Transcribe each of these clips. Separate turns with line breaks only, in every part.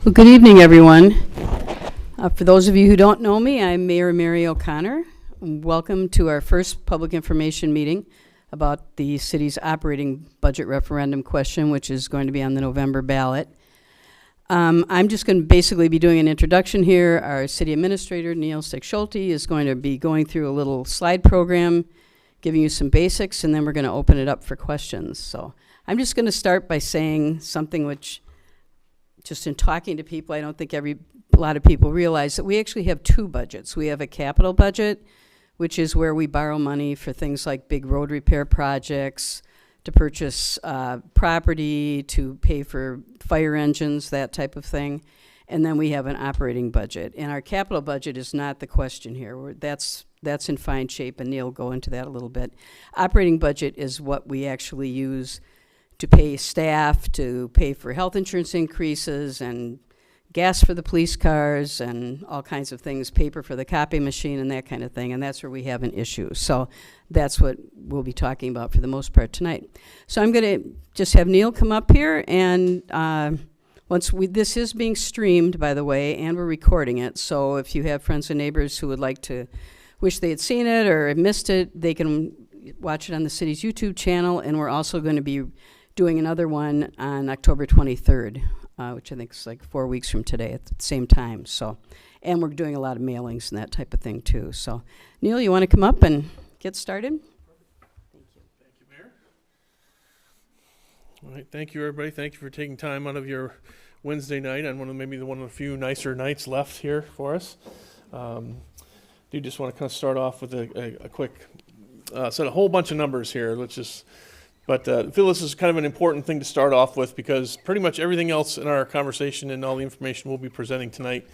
Well, good evening, everyone. For those of you who don't know me, I'm Mayor Mary O'Connor. Welcome to our first public information meeting about the city's operating budget referendum question, which is going to be on the November ballot. I'm just going to basically be doing an introduction here. Our city administrator, Neil Stick-Schulte, is going to be going through a little slide program, giving you some basics, and then we're going to open it up for questions. So I'm just going to start by saying something which, just in talking to people, I don't think a lot of people realize that we actually have two budgets. We have a capital budget, which is where we borrow money for things like big road repair projects, to purchase property, to pay for fire engines, that type of thing. And then we have an operating budget. And our capital budget is not the question here. That's in fine shape, and Neil will go into that a little bit. Operating budget is what we actually use to pay staff, to pay for health insurance increases, and gas for the police cars, and all kinds of things, paper for the copy machine, and that kind of thing, and that's where we have an issue. So that's what we'll be talking about for the most part tonight. So I'm going to just have Neil come up here, and this is being streamed, by the way, and we're recording it, so if you have friends and neighbors who would like to wish they had seen it or have missed it, they can watch it on the city's YouTube channel, and we're also going to be doing another one on October 23rd, which I think is like 4 weeks from today at the same time. So, and we're doing a lot of mailings and that type of thing too. So, Neil, you want to come up and get started?
Thank you. Thank you, Mayor. All right, thank you, everybody. Thank you for taking time out of your Wednesday night on maybe one of the few nicer nights left here for us. Do just want to kind of start off with a quick set a whole bunch of numbers here. But I feel this is kind of an important thing to start off with, because pretty much everything else in our conversation and all the information we'll be presenting tonight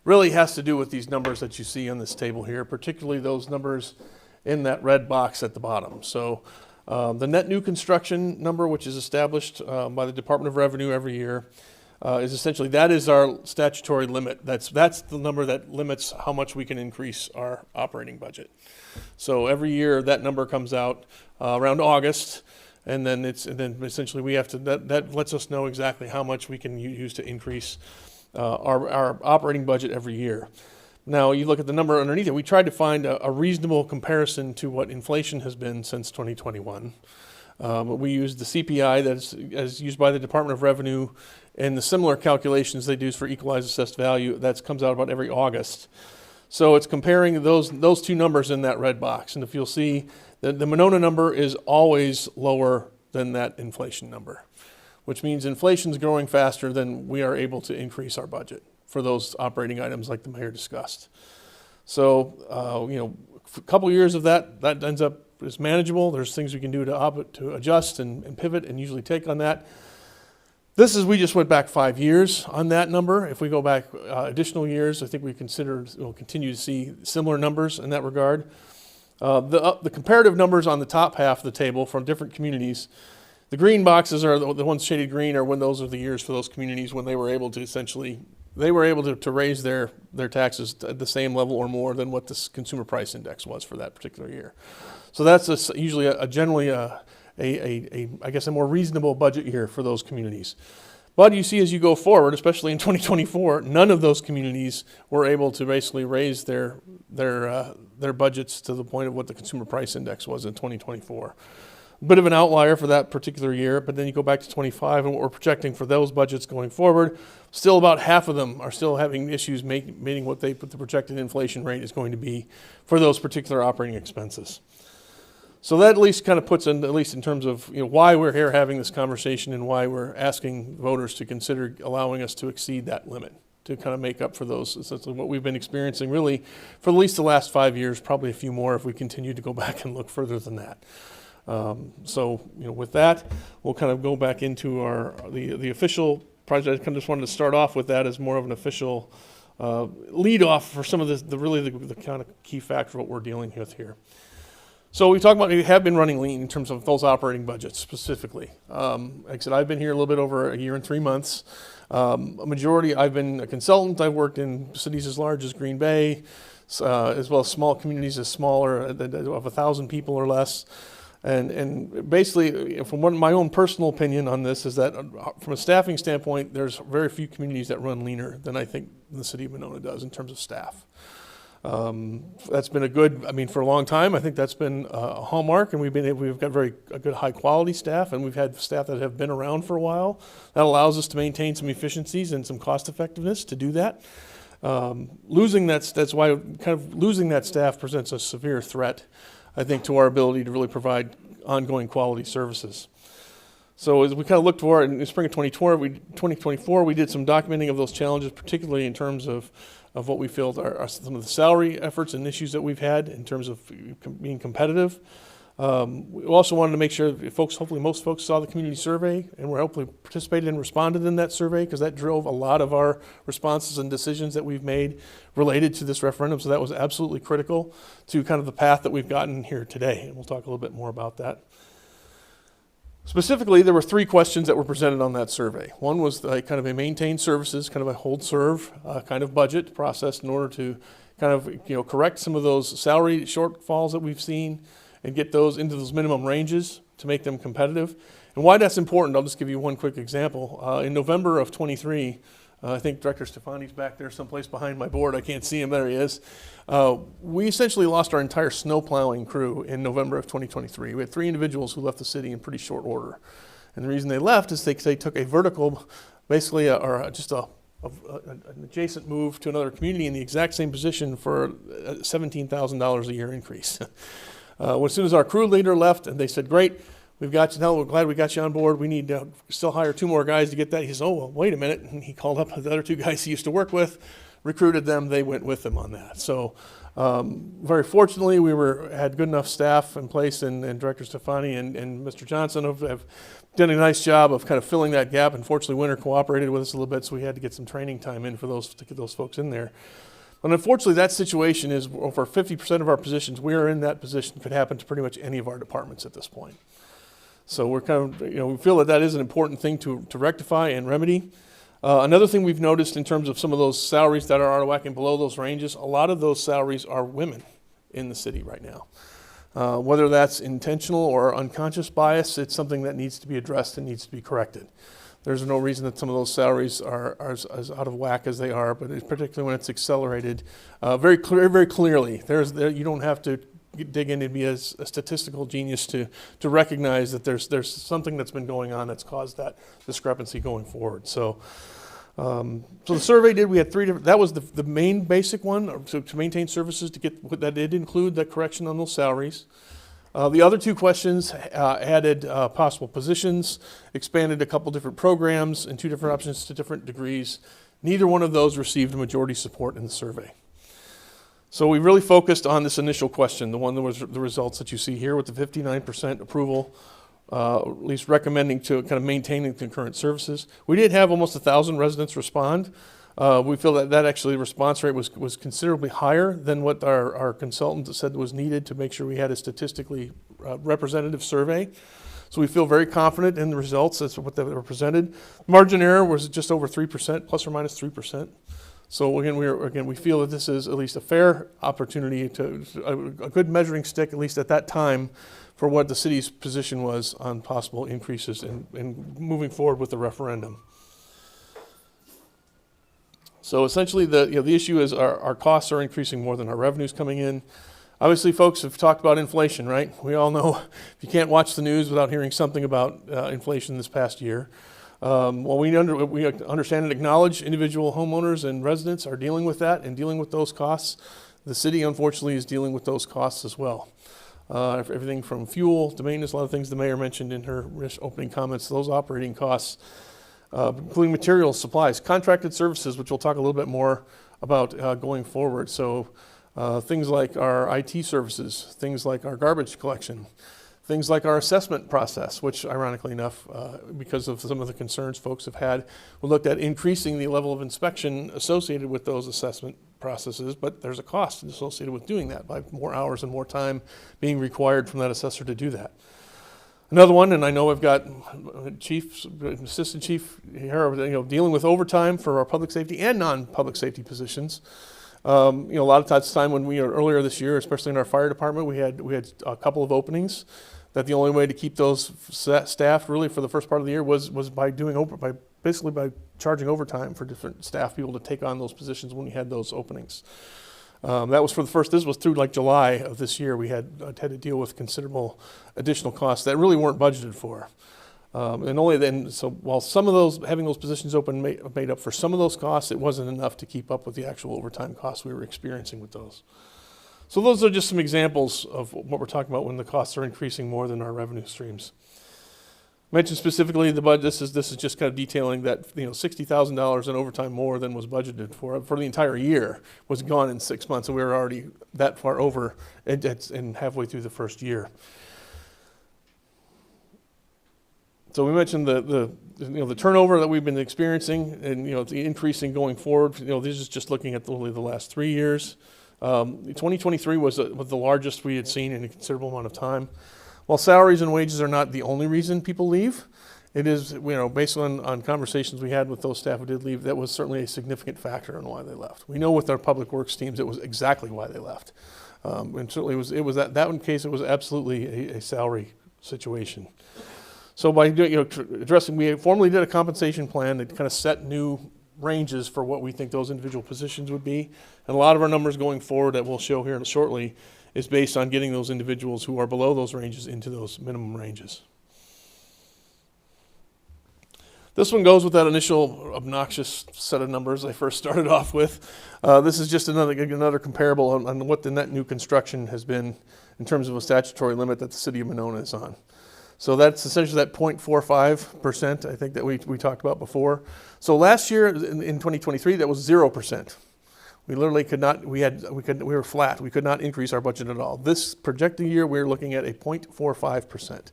really has to do with these numbers that you see on this table here, particularly those numbers in that red box at the bottom. So the net new construction number, which is established by the Department of Revenue every year, is essentially, that is our statutory limit. That's the number that limits how much we can increase our operating budget. So every year that number comes out around August. And then essentially we have to, that lets us know exactly how much we can use to increase our operating budget every year. Now you look at the number underneath it, we tried to find a reasonable comparison to what inflation has been since 2021. We used the CPI as used by the Department of Revenue, and the similar calculations they do for equalized assessed value, that comes out about every August. So it's comparing those two numbers in that red box. And if you'll see, the Monona number is always lower than that inflation number, which means inflation's growing faster than we are able to increase our budget for those operating items like the mayor discussed. So, a couple years of that ends up is manageable. There's things we can do to adjust and pivot and usually take on that. We just went back 5 years on that number. If we go back additional years, I think we'll continue to see similar numbers in that regard. The comparative numbers on the top half of the table from different communities, the green boxes are the ones shaded green, are when those are the years for those communities when they were able to raise their taxes at the same level or more than what the consumer price index was for that particular year. So that's usually generally I guess a more reasonable budget year for those communities. But you see, as you go forward, especially in 2024, none of those communities were able to basically raise their budgets to the point of what the consumer price index was in 2024. A bit of an outlier for that particular year, but then you go back to 25, and what we're projecting for those budgets going forward, still about half of them are still having issues meeting what the projected inflation rate is going to be for those particular operating expenses. So that at least kind of puts in, at least in terms of why we're here having this conversation and why we're asking voters to consider allowing us to exceed that limit to kind of make up for those. Essentially what we've been experiencing really for at least the last 5 years, probably a few more if we continue to go back and look further than that. With that, we'll kind of go back into the official project. I kind of just wanted to start off with that as more of an official lead off for some of the kind of key factor of what we're dealing with here. So we have been running lean in terms of those operating budgets specifically. Like I said, I've been here a little bit over a year and 3 months. A majority, I've been a consultant. I've worked in cities as large as Green Bay, as well as small communities as smaller, of 1,000 people or less. And basically, from my own personal opinion on this is that from a staffing standpoint, there's very few communities that run leaner than I think the city of Monona does in terms of staff. That's been for a long time, I think that's been a hallmark, and we've got a good high quality staff, and we've had staff that have been around for a while. That allows us to maintain some efficiencies and some cost effectiveness to do that. Losing that staff presents a severe threat, I think, to our ability to really provide ongoing quality services. So as we kind of look toward in the spring of 2024, we did some documenting of those challenges, particularly in terms of what we feel are some of the salary efforts and issues that we've had in terms of being competitive. We also wanted to make sure that hopefully most folks saw the community survey and were hopefully participated and responded in that survey, because that drove a lot of our responses and decisions that we've made related to this referendum. So that was absolutely critical to kind of the path that we've gotten here today. And we'll talk a little bit more about that. Specifically, there were 3 questions that were presented on that survey. One was kind of a maintained services, kind of a hold serve kind of budget process in order to kind of correct some of those salary shortfalls that we've seen and get those into those minimum ranges to make them competitive. And why that's important, I'll just give you one quick example. In November of 23, I think Director Stefani's back there someplace behind my board. I can't see him. There he is. We essentially lost our entire snow plowing crew in November of 2023. We had 3 individuals who left the city in pretty short order. And the reason they left is they took a vertical, basically, an adjacent move to another community in the exact same position for a $17,000 a year increase. As soon as our crew leader left, and they said, "Great, we've got you now. We're glad we got you on board. We need to still hire 2 more guys to get that." He says, "Oh, well, wait a minute." And he called up the other 2 guys he used to work with, recruited them. They went with him on that. So very fortunately, we had good enough staff in place, and Director Stefani and Mr. Johnson have done a nice job of kind of filling that gap. Unfortunately, winter cooperated with us a little bit, so we had to get some training time in to get those folks in there. But unfortunately, that situation is over 50% of our positions. We are in that position. Could happen to pretty much any of our departments at this point. So we're kind of, we feel that is an important thing to rectify and remedy. Another thing we've noticed in terms of some of those salaries that are out of whack and below those ranges, a lot of those salaries are women in the city right now. Whether that's intentional or unconscious bias, it's something that needs to be addressed and needs to be corrected. There's no reason that some of those salaries are as out of whack as they are, but particularly when it's accelerated very clearly. You don't have to dig in and be a statistical genius to recognize that there's something that's been going on that's caused that discrepancy going forward. So the survey we had 3 different, that was the main basic one, to maintain services, to get that did include that correction on those salaries. The other 2 questions added possible positions, expanded a couple different programs and 2 different options to different degrees. Neither one of those received majority support in the survey. So we really focused on this initial question, the one that was the results that you see here with the 59% approval, at least recommending to kind of maintaining concurrent services. We did have almost 1,000 residents respond. We feel that actually the response rate was considerably higher than what our consultant said was needed to make sure we had a statistically representative survey. So we feel very confident in the results. That's what they were presented. Margin error was just over 3%, plus or minus 3%. So again, we feel that this is at least a fair opportunity a good measuring stick, at least at that time, for what the city's position was on possible increases in moving forward with the referendum. So essentially, the issue is our costs are increasing more than our revenues coming in. Obviously, folks have talked about inflation, right? We all know you can't watch the news without hearing something about inflation this past year. Well, we understand and acknowledge individual homeowners and residents are dealing with that and dealing with those costs. The city, unfortunately, is dealing with those costs as well. Everything from fuel to maintenance, a lot of things the mayor mentioned in her opening comments, those operating costs, including materials, supplies, contracted services, which we'll talk a little bit more about going forward. So things like our IT services, things like our garbage collection, things like our assessment process, which ironically enough, because of some of the concerns folks have had, we looked at increasing the level of inspection associated with those assessment processes, but there's a cost associated with doing that by more hours and more time being required from that assessor to do that. Another one, and I know I've got assistant chief here, dealing with overtime for our public safety and non-public safety positions. A lot of time when earlier this year, especially in our fire department, we had a couple of openings. that the only way to keep those staff really for the first part of the year was by basically by charging overtime for different staff people to take on those positions when we had those openings. That was this was through like July of this year. We had to deal with considerable additional costs that really weren't budgeted for. And only then, so while some of those, having those positions open made up for some of those costs, it wasn't enough to keep up with the actual overtime costs we were experiencing with those. So those are just some examples of what we're talking about when the costs are increasing more than our revenue streams. Mentioned specifically the budget, this is just kind of detailing that $60,000 in overtime more than was budgeted for the entire year was gone in 6 months, and we were already that far over and halfway through the first year. So we mentioned the turnover that we've been experiencing, and it's increasing going forward. This is just looking at only the last 3 years. 2023 was the largest we had seen in a considerable amount of time. While salaries and wages are not the only reason people leave, it is, based on conversations we had with those staff who did leave, that was certainly a significant factor in why they left. We know with our public works teams, it was exactly why they left. And certainly it was that one case, it was absolutely a salary situation. So by addressing, we formally did a compensation plan that kind of set new ranges for what we think those individual positions would be. And a lot of our numbers going forward that we'll show here shortly is based on getting those individuals who are below those ranges into those minimum ranges. This one goes with that initial obnoxious set of numbers I first started off with. This is just another comparable on what the net new construction has been in terms of a statutory limit that the city of Monona is on. So that's essentially that 0.45%, I think, that we talked about before. So last year in 2023, that was 0%. We literally could not, we were flat. We could not increase our budget at all. This projected year, we're looking at a 0.45%.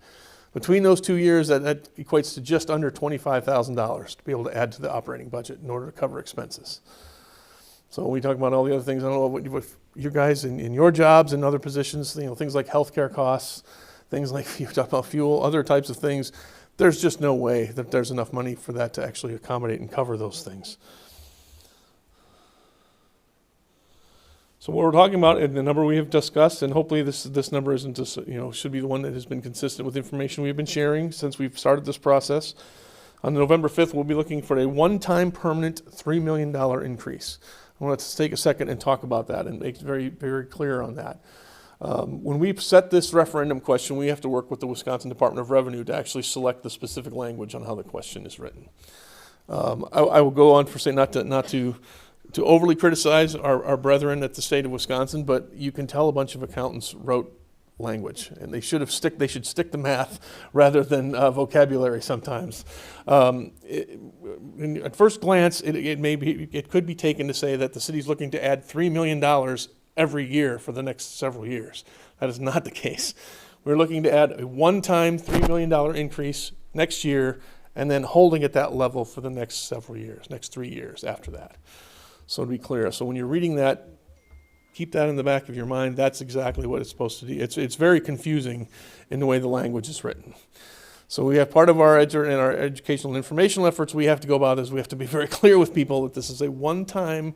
Between those 2 years, that equates to just under $25,000 to be able to add to the operating budget in order to cover expenses. So when we talk about all the other things, I don't know what you guys in your jobs and other positions, things like healthcare costs, things like you talk about fuel, other types of things, there's just no way that there's enough money for that to actually accommodate and cover those things. So what we're talking about, and the number we have discussed, and hopefully this number isn't just, should be the one that has been consistent with information we've been sharing since we've started this process. On November 5th, we'll be looking for a one-time permanent $3 million increase. I want to take a second and talk about that and make it very, very clear on that. When we set this referendum question, we have to work with the Wisconsin Department of Revenue to actually select the specific language on how the question is written. I will go on for saying not to overly criticize our brethren at the state of Wisconsin, but you can tell a bunch of accountants wrote language, and they should stick to math rather than vocabulary sometimes. At first glance, it could be taken to say that the city's looking to add $3 million every year for the next several years. That is not the case. We're looking to add a one-time $3 million increase next year and then holding at that level for the next several years, next 3 years after that. So to be clear, so when you're reading that, keep that in the back of your mind. That's exactly what it's supposed to do. It's very confusing in the way the language is written. So we have part of our educational and informational efforts we have to go about is we have to be very clear with people that this is a one-time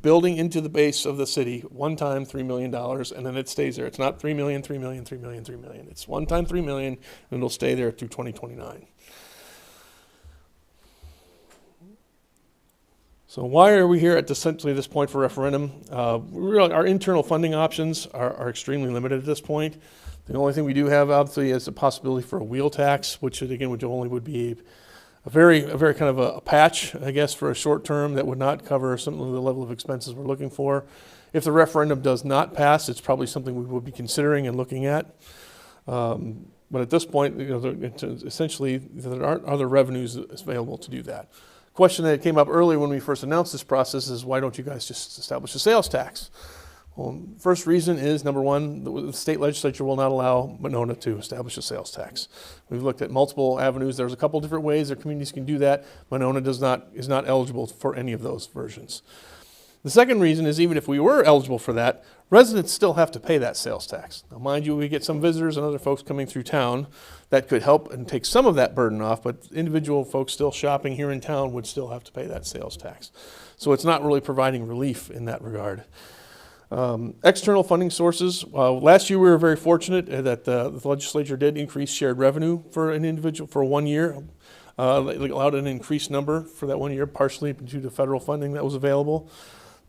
building into the base of the city, one time $3 million, and then it stays there. It's not 3 million, 3 million, 3 million, 3 million. It's one time 3 million, and it'll stay there through 2029. So why are we here at essentially this point for referendum? Our internal funding options are extremely limited at this point. The only thing we do have, obviously, is the possibility for a wheel tax, which only would be a very kind of a patch, I guess, for a short term that would not cover some of the level of expenses we're looking for. If the referendum does not pass, it's probably something we would be considering and looking at. But at this point, essentially, there aren't other revenues available to do that. Question that came up earlier when we first announced this process is, why don't you guys just establish a sales tax? Well, first reason is, number one, the state legislature will not allow Monona to establish a sales tax. We've looked at multiple avenues. There's a couple different ways that communities can do that. Monona is not eligible for any of those versions. The second reason is, even if we were eligible for that, residents still have to pay that sales tax. Now, mind you, we get some visitors and other folks coming through town that could help and take some of that burden off, but individual folks still shopping here in town would still have to pay that sales tax. So it's not really providing relief in that regard. External funding sources. Last year we were very fortunate that the legislature did increase shared revenue for an individual for 1 year. It allowed an increased number for that 1 year, partially due to federal funding that was available.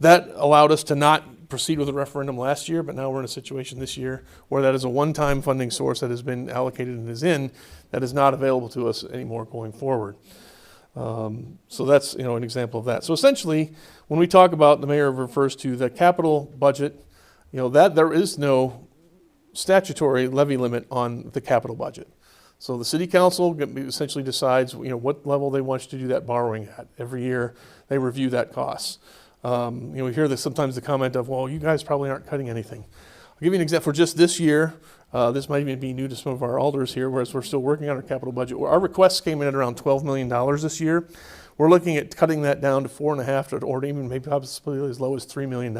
That allowed us to not proceed with a referendum last year, but now we're in a situation this year where that is a one-time funding source that has been allocated and is in, that is not available to us anymore going forward. So that's an example of that. So essentially, when we talk about, the mayor refers to the capital budget, that there is no statutory levy limit on the capital budget. So the city council essentially decides what level they want you to do that borrowing at. Every year they review that cost. We hear sometimes the comment of, well, you guys probably aren't cutting anything. I'll give you an example for just this year. This might even be new to some of our alders here, whereas we're still working on our capital budget. Our requests came in at around $12 million this year. We're looking at cutting that down to 4.5 or even maybe possibly as low as $3 million.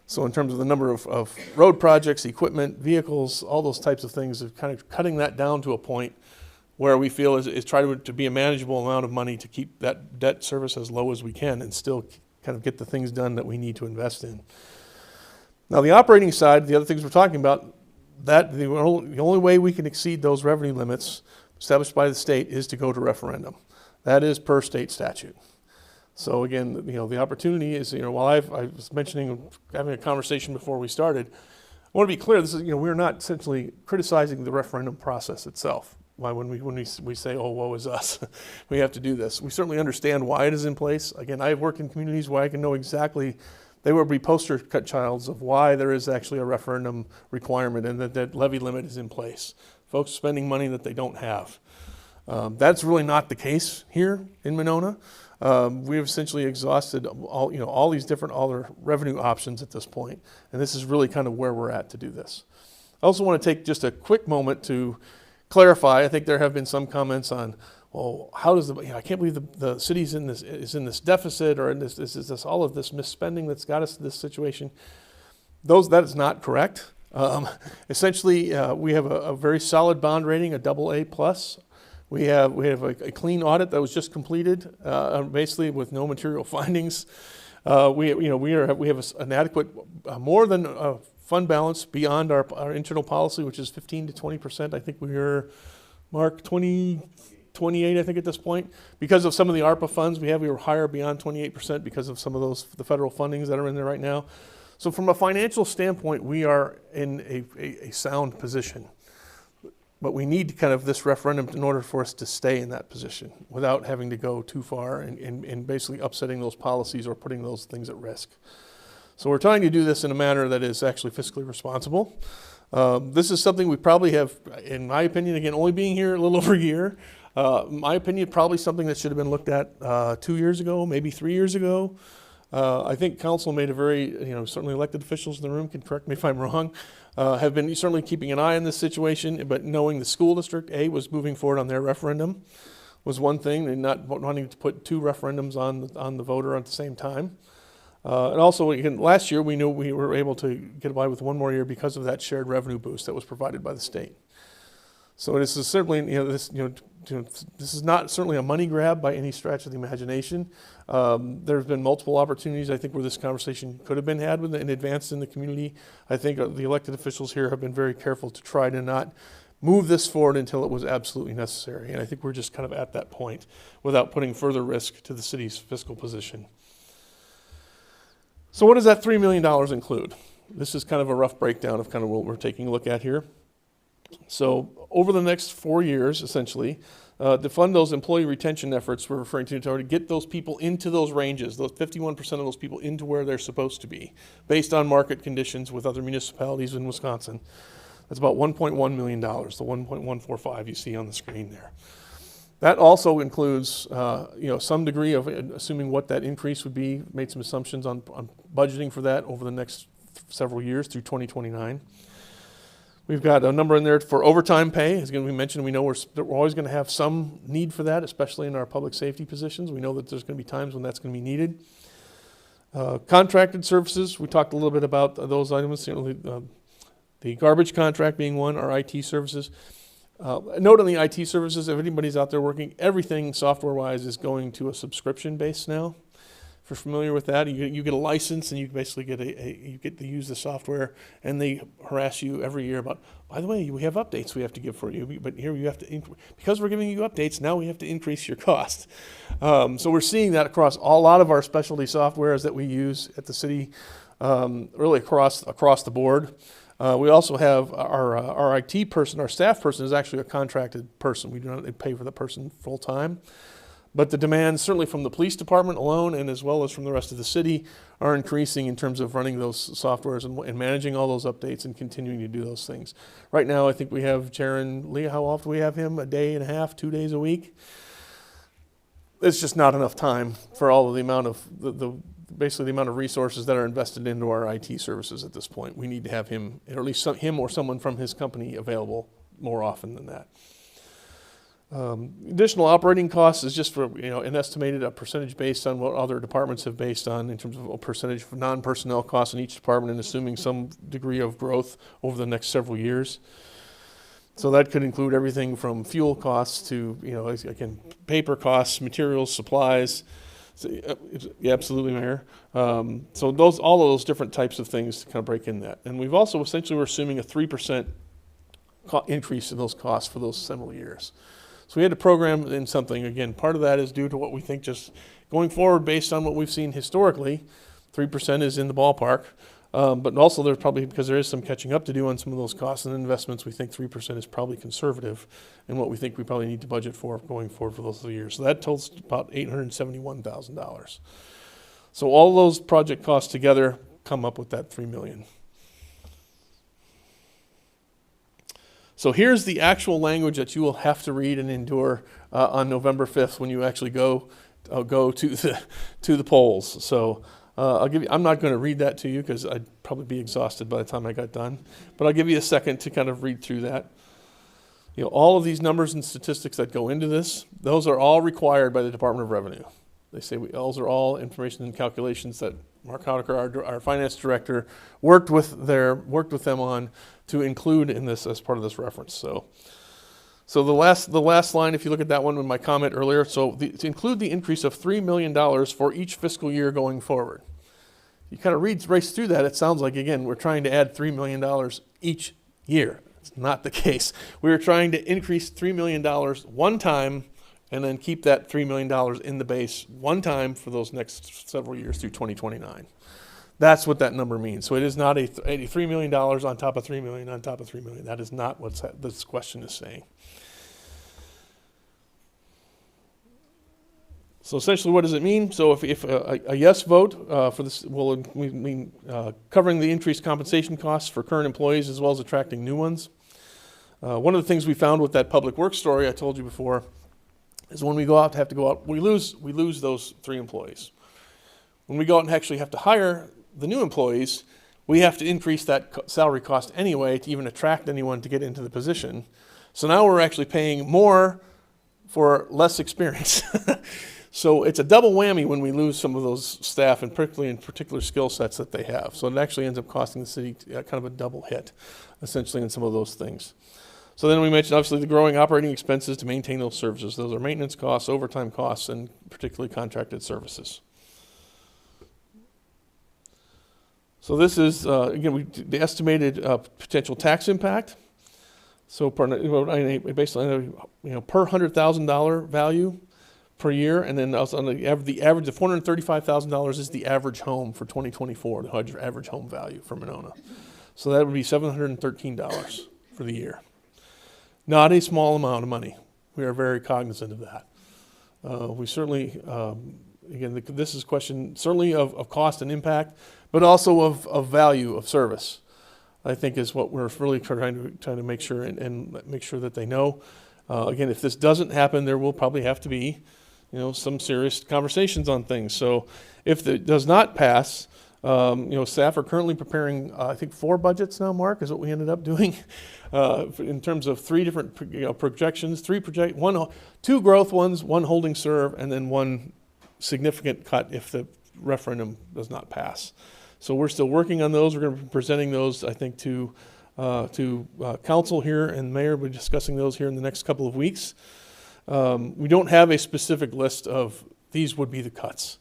So in terms of the number of road projects, equipment, vehicles, all those types of things, of kind of cutting that down to a point where we feel is try to be a manageable amount of money to keep that debt service as low as we can and still kind of get the things done that we need to invest in. Now the operating side, the other things we're talking about, that the only way we can exceed those revenue limits established by the state is to go to referendum. That is per state statute. So again, the opportunity is, while I was mentioning having a conversation before we started, I want to be clear. This is, we're not essentially criticizing the referendum process itself. Why when we say, oh, woe is us, we have to do this. We certainly understand why it is in place. Again, I've worked in communities where I can know exactly, they will be poster cut childs of why there is actually a referendum requirement and that levy limit is in place. Folks spending money that they don't have. That's really not the case here in Monona. We've essentially exhausted all these different other revenue options at this point, and this is really kind of where we're at to do this. I also want to take just a quick moment to clarify. I think there have been some comments on, well, how does I can't believe the city's is in this deficit, or is this all of this misspending that's got us to this situation. That is not correct. Essentially, we have a very solid bond rating, a AA plus. We have a clean audit that was just completed, basically with no material findings. We have an adequate, more than fund balance beyond our internal policy, which is 15 to 20%. I think we are, Mark, 28, I think at this point. Because of some of the ARPA funds we were higher beyond 28% because of some of the federal fundings that are in there right now. So from a financial standpoint, we are in a sound position. But we need kind of this referendum in order for us to stay in that position without having to go too far and basically upsetting those policies or putting those things at risk. So we're trying to do this in a manner that is actually fiscally responsible. This is something we probably have, in my opinion, again, only being here a little over a year, my opinion, probably something that should have been looked at 2 years ago, maybe 3 years ago. I think council made a very, certainly elected officials in the room can correct me if I'm wrong, have been certainly keeping an eye on this situation, but knowing the school district, was moving forward on their referendum was one thing, and not wanting to put two referendums on the voter at the same time. And also, again, last year we knew we were able to get by with one more year because of that shared revenue boost that was provided by the state. So this is certainly, this is not certainly a money grab by any stretch of the imagination. There's been multiple opportunities, I think, where this conversation could have been had and advanced in the community. I think the elected officials here have been very careful to try to not move this forward until it was absolutely necessary. And I think we're just kind of at that point without putting further risk to the city's fiscal position. So what does that $3 million include? This is kind of a rough breakdown of kind of what we're taking a look at here. So over the next 4 years, essentially, to fund those employee retention efforts we're referring to get those people into those ranges, those 51% of those people into where they're supposed to be, based on market conditions with other municipalities in Wisconsin. That's about $1.1 million, the 1.145 you see on the screen there. That also includes, some degree of assuming what that increase would be, made some assumptions on budgeting for that over the next several years through 2029. We've got a number in there for overtime pay. As we mentioned, we know we're always going to have some need for that, especially in our public safety positions. We know that there's going to be times when that's going to be needed. Contracted services, we talked a little bit about those items, the garbage contract being one, our IT services. Note on the IT services, if anybody's out there working, everything software-wise is going to a subscription base now. If you're familiar with that, you get a license and you basically you get to use the software, and they harass you every year about, by the way, we have updates we have to give for you, but here you have to, because we're giving you updates, now we have to increase your cost. So we're seeing that across a lot of our specialty softwares that we use at the city, really across the board. We also have our IT person, our staff person is actually a contracted person. We do not pay for the person full time. But the demands, certainly from the police department alone and as well as from the rest of the city, are increasing in terms of running those softwares and managing all those updates and continuing to do those things. Right now, I think we have Jaron Lee. How often do we have him? A day and a half, 2 days a week? It's just not enough time for all of the amount of, basically the amount of resources that are invested into our IT services at this point. We need to have him, or at least him or someone from his company available more often than that. Additional operating costs is just for, an estimated a percentage based on what other departments have based on in terms of a percentage of non-personnel costs in each department, and assuming some degree of growth over the next several years. So that could include everything from fuel costs to, again, paper costs, materials, supplies. So, yeah, absolutely, Mayor. So all of those different types of things to kind of break in that. And we've also essentially, we're assuming a 3% increase in those costs for those several years. So we had to program in something. Again, part of that is due to what we think just going forward based on what we've seen historically. 3% is in the ballpark. But also there's probably, because there is some catching up to do on some of those costs and investments, we think 3% is probably conservative in what we think we probably need to budget for going forward for those 3 years. So that totals about $871,000. So all those project costs together come up with that $3 million. So here's the actual language that you will have to read and endure on November 5th when you actually go to the polls. So I'm not going to read that to you because I'd probably be exhausted by the time I got done. But I'll give you a second to kind of read through that. All of these numbers and statistics that go into this, those are all required by the Department of Revenue. They say those are all information and calculations that Mark Hodeker, our finance director, worked with them on to include in this as part of this reference. So the last line, if you look at that one with my comment earlier, to include the increase of $3 million for each fiscal year going forward. You kind of race through that, it sounds like, again, we're trying to add $3 million each year. It's not the case. We are trying to increase $3 million one time and then keep that $3 million in the base one time for those next several years through 2029. That's what that number means. So it is not a $3 million on top of $3 million on top of $3 million. That is not what this question is saying. So essentially, what does it mean? So if a yes vote for this will mean covering the increased compensation costs for current employees as well as attracting new ones. One of the things we found with that public works story I told you before is when we have to go out, we lose those 3 employees. When we go out and actually have to hire the new employees, we have to increase that salary cost anyway to even attract anyone to get into the position. So now we're actually paying more for less experience. So it's a double whammy when we lose some of those staff, and particularly in particular skill sets that they have. So it actually ends up costing the city kind of a double hit, essentially, in some of those things. So then we mentioned, obviously, the growing operating expenses to maintain those services. Those are maintenance costs, overtime costs, and particularly contracted services. So this is, again, the estimated potential tax impact. So based on, per $100,000 value per year, and then also on the average of $435,000 is the average home for 2024, the average home value for Monona. So that would be $713 for the year. Not a small amount of money. We are very cognizant of that. We certainly, again, this is a question certainly of cost and impact, but also of value of service, I think, is what we're really trying to make sure and make sure that they know. Again, if this doesn't happen, there will probably have to be, some serious conversations on things. So if it does not pass, staff are currently preparing, I think 4 budgets now, Mark, is what we ended up doing in terms of 3 different projections, 2 growth ones, 1 holding serve, and then 1 significant cut if the referendum does not pass. So we're still working on those. We're going to be presenting those, I think, to council here, and mayor will be discussing those here in the next couple of weeks. We don't have a specific list of these would be the cuts.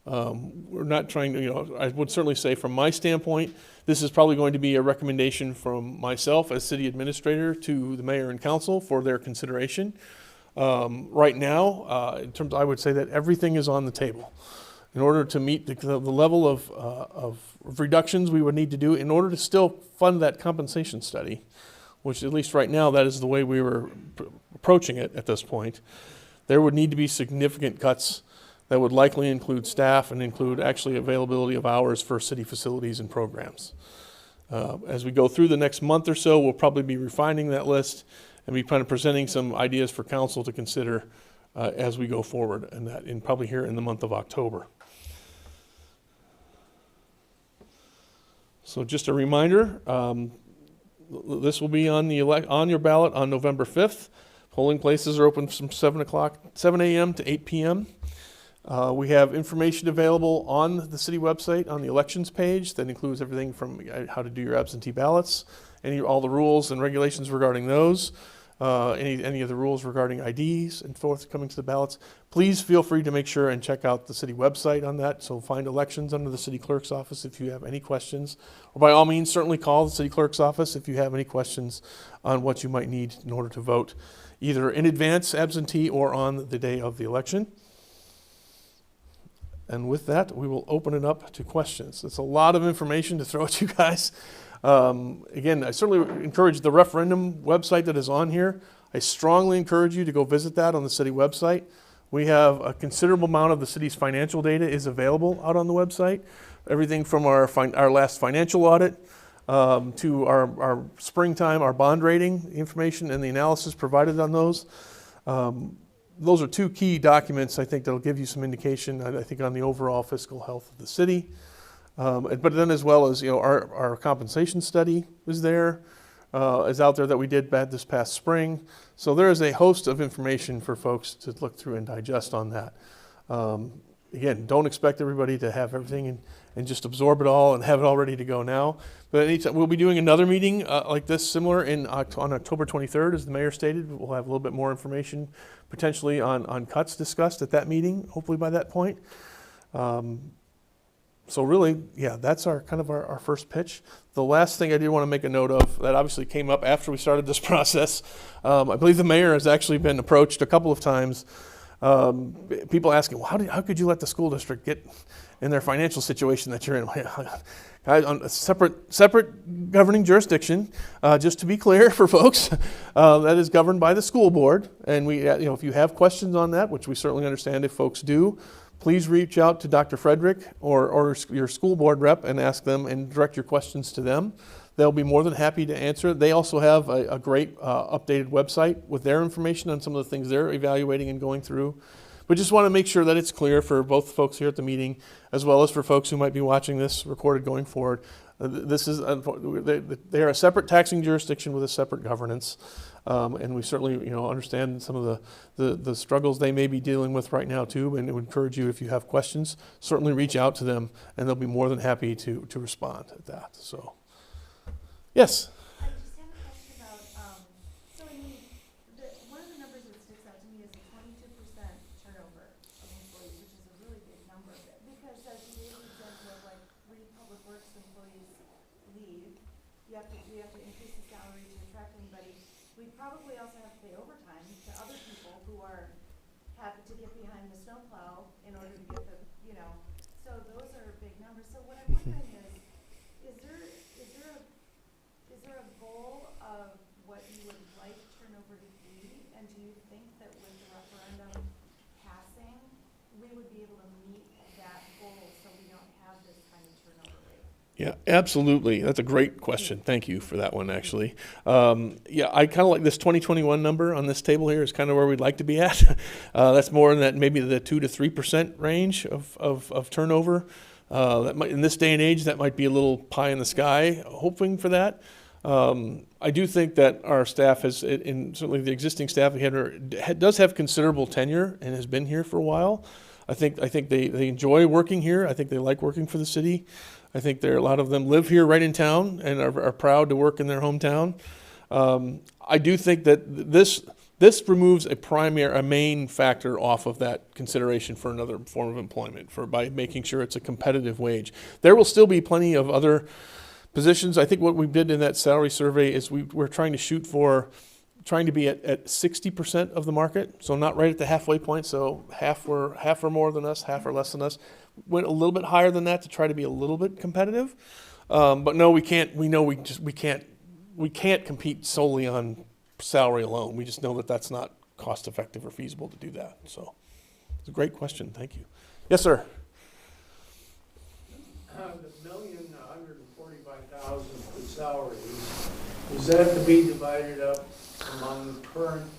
We're not trying to, I would certainly say from my standpoint, this is probably going to be a recommendation from myself as city administrator to the mayor and council for their consideration. Right now, in terms, I would say that everything is on the table. In order to meet the level of reductions we would need to do in order to still fund that compensation study, which at least right now, that is the way we were approaching it at this point, there would need to be significant cuts that would likely include staff and include actually availability of hours for city facilities and programs. As we go through the next month or so, we'll probably be refining that list and be kind of presenting some ideas for council to consider as we go forward, and that in probably here in the month of October. So just a reminder, this will be on your ballot on November 5th. Polling places are open from 7 a.m. to 8 p.m. We have information available on the city website on the elections page that includes everything from how to do your absentee ballots, all the rules and regulations regarding those, any of the rules regarding IDs and forth coming to the ballots. Please feel free to make sure and check out the city website on that. So find elections under the city clerk's office if you have any questions. Or by all means, certainly call the city clerk's office if you have any questions on what you might need in order to vote, either in advance, absentee, or on the day of the election. And with that, we will open it up to questions. It's a lot of information to throw at you guys. Again, I certainly encourage the referendum website that is on here. I strongly encourage you to go visit that on the city website. We have a considerable amount of the city's financial data is available out on the website. Everything from our last financial audit to our springtime, our bond rating information and the analysis provided on those. Those are two key documents, I think, that'll give you some indication, I think, on the overall fiscal health of the city. But then as well as, our compensation study is out there that we did this past spring. So there is a host of information for folks to look through and digest on that. Again, don't expect everybody to have everything and just absorb it all and have it all ready to go now. But anytime, we'll be doing another meeting like this, similar on October 23rd, as the mayor stated. We'll have a little bit more information potentially on cuts discussed at that meeting, hopefully by that point. So really, yeah, that's our first pitch. The last thing I did want to make a note of that obviously came up after we started this process, I believe the mayor has actually been approached a couple of times. People asking, well, how could you let the school district get in their financial situation that you're in? On a separate governing jurisdiction, just to be clear for folks, that is governed by the school board. And we, if you have questions on that, which we certainly understand if folks do, please reach out to Dr. Frederick or your school board rep and ask them and direct your questions to them. They'll be more than happy to answer. They also have a great updated website with their information on some of the things they're evaluating and going through. But just want to make sure that it's clear for both folks here at the meeting, as well as for folks who might be watching this recorded going forward. They are a separate taxing jurisdiction with a separate governance. And we certainly, understand some of the struggles they may be dealing with right now too. And I would encourage you, if you have questions, certainly reach out to them, and they'll be more than happy to respond at that. So, yes.
I just have a question about, one of the numbers that sticks out to me is a 22% turnover of employees, which is a really big number. Because as you gave the example of like 3 public works employees leave, we have to increase the salary to attract anybody. We probably also have to pay overtime to other people who are happy to get behind the snowplow in order to get the, so those are big numbers. So what I'm wondering is there a goal of what you would like turnover to be? And do you think that with the referendum passing, we would be able to meet that goal so we don't have this kind of turnover rate?
Yeah, absolutely. That's a great question. Thank you for that one, actually. I kind of like this 2021 number on this table here is kind of where we'd like to be at. That's more in that maybe the 2 to 3% range of turnover. That might, in this day and age, that might be a little pie in the sky, hoping for that. I do think that our staff has, and certainly the existing staff we had, does have considerable tenure and has been here for a while. I think they enjoy working here. I think they like working for the city. I think a lot of them live here right in town and are proud to work in their hometown. I do think that This removes a main factor off of that consideration for another form of employment by making sure it's a competitive wage. There will still be plenty of other positions. I think what we did in that salary survey is we're trying to shoot for trying to be at 60% of the market, so not right at the halfway point. So half are more than us, half are less than us. Went a little bit higher than that to try to be a little bit competitive. But no, we can't. We know we can't compete solely on salary alone. We just know that that's not cost effective or feasible to do that. So it's a great question. Thank you. Yes, sir.
The $1,145,000 for salaries, is that to be divided up among current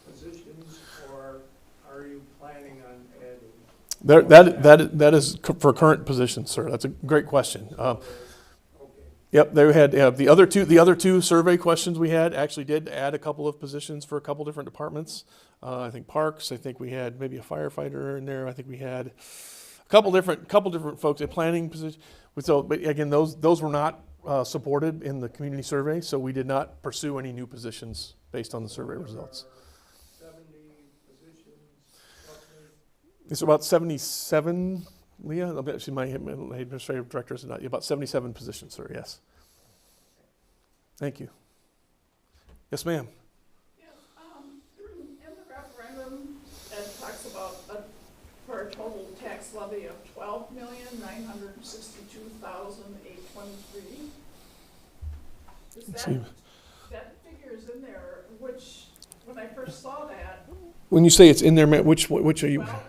positions, or are you planning on adding?
That is for current positions, sir. That's a great question.
Okay.
Yep, they had the other two survey questions we had actually did add a couple of positions for a couple different departments. I think parks. I think we had maybe a firefighter in there. I think we had a couple different folks at planning positions. So, but again, those were not supported in the community survey, so we did not pursue any new positions based on the survey results.
70 positions, roughly?
It's about 77. Leah, actually, my administrative director is not about 77 positions, sir. Yes. Thank you. Yes, ma'am.
Yes, in the referendum, it talks about for a total tax levy of $12,962,823. That figure's in there, which when I first saw that.
When you say it's in there, which are you?
Well,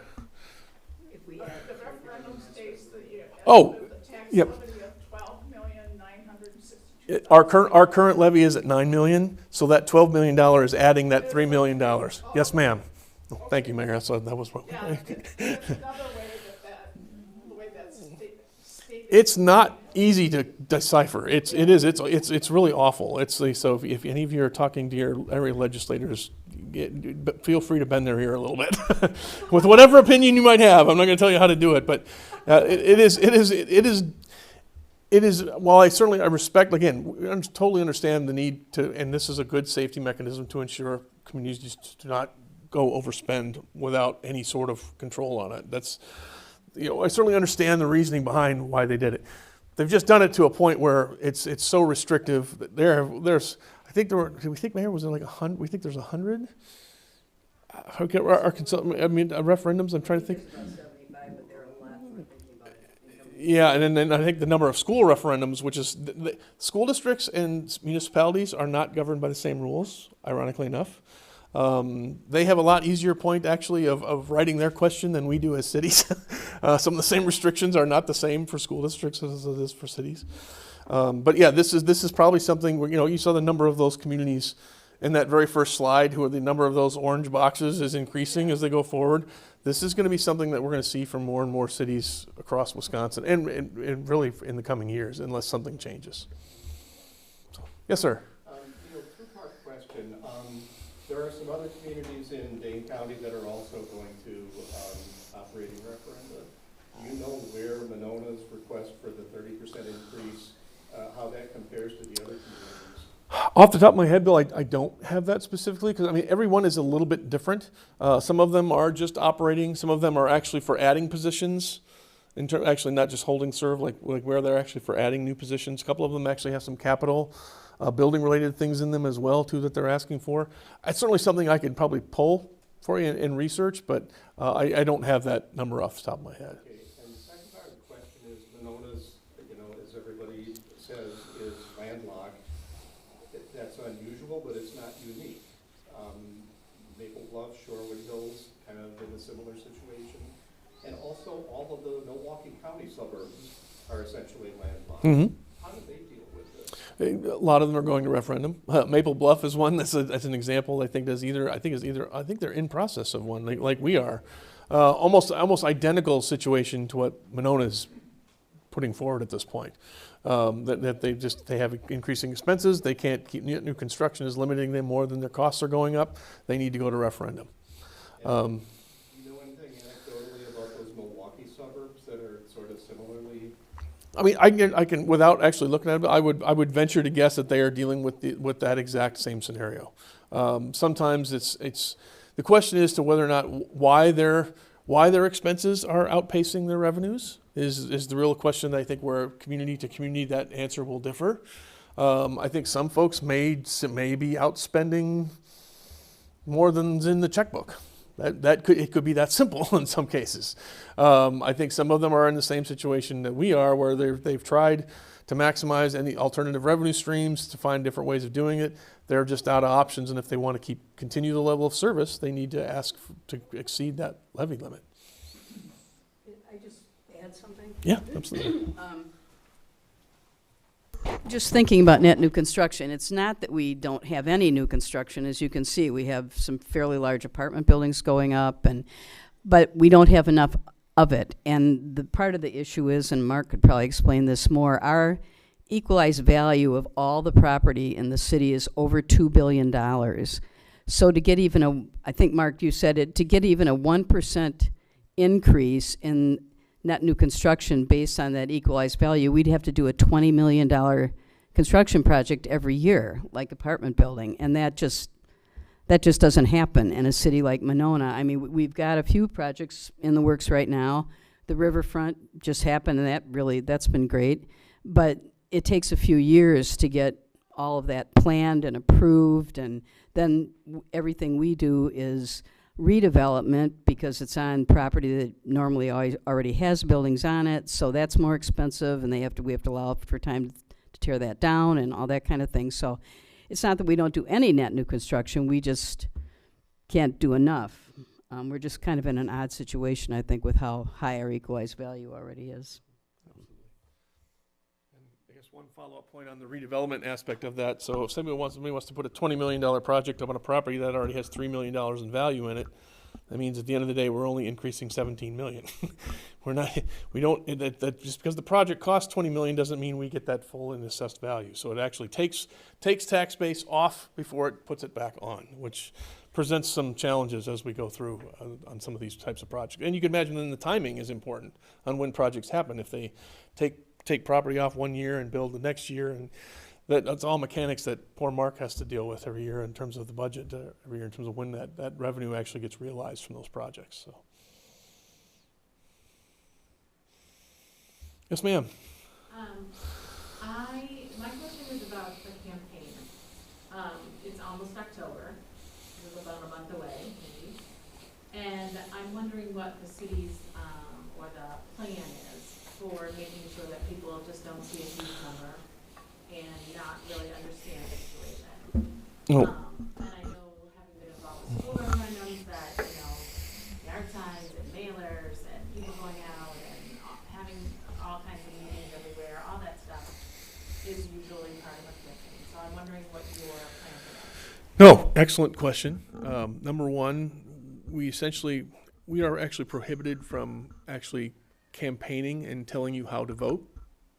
the referendum states that you
Oh,
the tax
yep.
levy of $12,962,000.
Our current levy is at $9 million, so that $12 million is adding that $3 million. Yes, ma'am. Oh, thank you, Mayor. So that was what.
Yeah, there's another way the way that's stated.
It's not easy to decipher. It's really awful. So if any of you are talking to your area legislators, feel free to bend their ear a little bit with whatever opinion you might have. I'm not going to tell you how to do it, but it is. While I respect, again, I totally understand the need to, and this is a good safety mechanism to ensure communities do not go overspend without any sort of control on it. That's, I certainly understand the reasoning behind why they did it. They've just done it to a point where it's so restrictive. There's, I think there were. Do we think, Mayor, was it like 100? We think there's 100. Okay, our referendums. I'm trying to think. Yeah, and then I think the number of school referendums, which is the school districts and municipalities are not governed by the same rules, ironically enough. They have a lot easier point, actually, of writing their question than we do as cities. Some of the same restrictions are not the same for school districts as it is for cities. But yeah, this is probably something where, you saw the number of those communities in that very first slide, who are the number of those orange boxes is increasing as they go forward. This is going to be something that we're going to see from more and more cities across Wisconsin and really in the coming years, unless something changes. So, yes, sir.
Two-part question. There are some other communities in Dane County that are also going to operating referenda. Do you know where Monona's request for the 30% increase, how that compares to the other communities?
Off the top of my head, Bill, I don't have that specifically, because every one is a little bit different. Some of them are just operating. Some of them are actually for adding positions, actually not just holding serve, like where they're actually for adding new positions. A couple of them actually have some capital building related things in them as well too that they're asking for. It's certainly something I could probably pull for you and research, but I don't have that number off the top of my head.
Okay, and the second part of the question is Monona's, as everybody says, is landlocked. That's unusual, but it's not unique. Maple Bluff, Shorewood Hills, kind of in a similar situation. And also all of the Milwaukee County suburbs are essentially landlocked.
Mm-hmm.
How do they deal with this?
A lot of them are going to referendum. Maple Bluff is one that's an example. I think they're in process of one, like we are. Almost identical situation to what Monona's putting forward at this point. That they have increasing expenses. They can't keep new construction is limiting them more than their costs are going up. They need to go to referendum.
Do you know anything anecdotally about those Milwaukee suburbs that are sort of similarly?
I can without actually looking at it, I would venture to guess that they are dealing with that exact same scenario. Sometimes it's the question is to whether or not why their expenses are outpacing their revenues is the real question. I think where community to community that answer will differ. I think some folks may be outspending more than's in the checkbook. It could be that simple in some cases. I think some of them are in the same situation that we are, where they've tried to maximize any alternative revenue streams to find different ways of doing it. They're just out of options, and if they want to continue the level of service, they need to ask to exceed that levy limit.
I just add something?
Yeah, absolutely.
Just thinking about net new construction, it's not that we don't have any new construction. As you can see, we have some fairly large apartment buildings going up, but we don't have enough of it. And the part of the issue is, and Mark could probably explain this more, our equalized value of all the property in the city is over $2 billion. So to get even I think Mark, you said it, to get even a 1% increase in net new construction based on that equalized value, we'd have to do a $20 million construction project every year, like apartment building, and that just doesn't happen in a city like Monona. I mean, we've got a few projects in the works right now. The riverfront just happened, and that's been great, but it takes a few years to get all of that planned and approved, and then everything we do is redevelopment because it's on property that normally already has buildings on it, so that's more expensive, and we have to allow for time to tear that down and all that kind of thing. So it's not that we don't do any net new construction, we just can't do enough. We're just kind of in an odd situation, I think, with how high our equalized value already is.
And I guess one follow-up point on the redevelopment aspect of that. So if somebody wants to put a $20 million project up on a property that already has $3 million in value in it, that means at the end of the day, we're only increasing $17 million. Just because the project costs $20 million doesn't mean we get that full and assessed value. So it actually takes tax base off before it puts it back on, which presents some challenges as we go through on some of these types of projects. And you can imagine then the timing is important on when projects happen. If they take property off one year and build the next year, and that's all mechanics that poor Mark has to deal with every year in terms of the budget, every year in terms of when that revenue actually gets realized from those projects. So, yes, ma'am.
My question is about the campaign. It's almost October. It's about a month away, maybe. And I'm wondering what the city's or the plan is for making sure that people just don't see a huge number and not really understand the situation. And I know, having been involved with school referendums, that, yard signs and mailers and people going out and having all kinds of meetings everywhere, all that stuff is usually part of a campaign. So I'm wondering what your plan for that is.
No, excellent question. Number one, we are actually prohibited from actually campaigning and telling you how to vote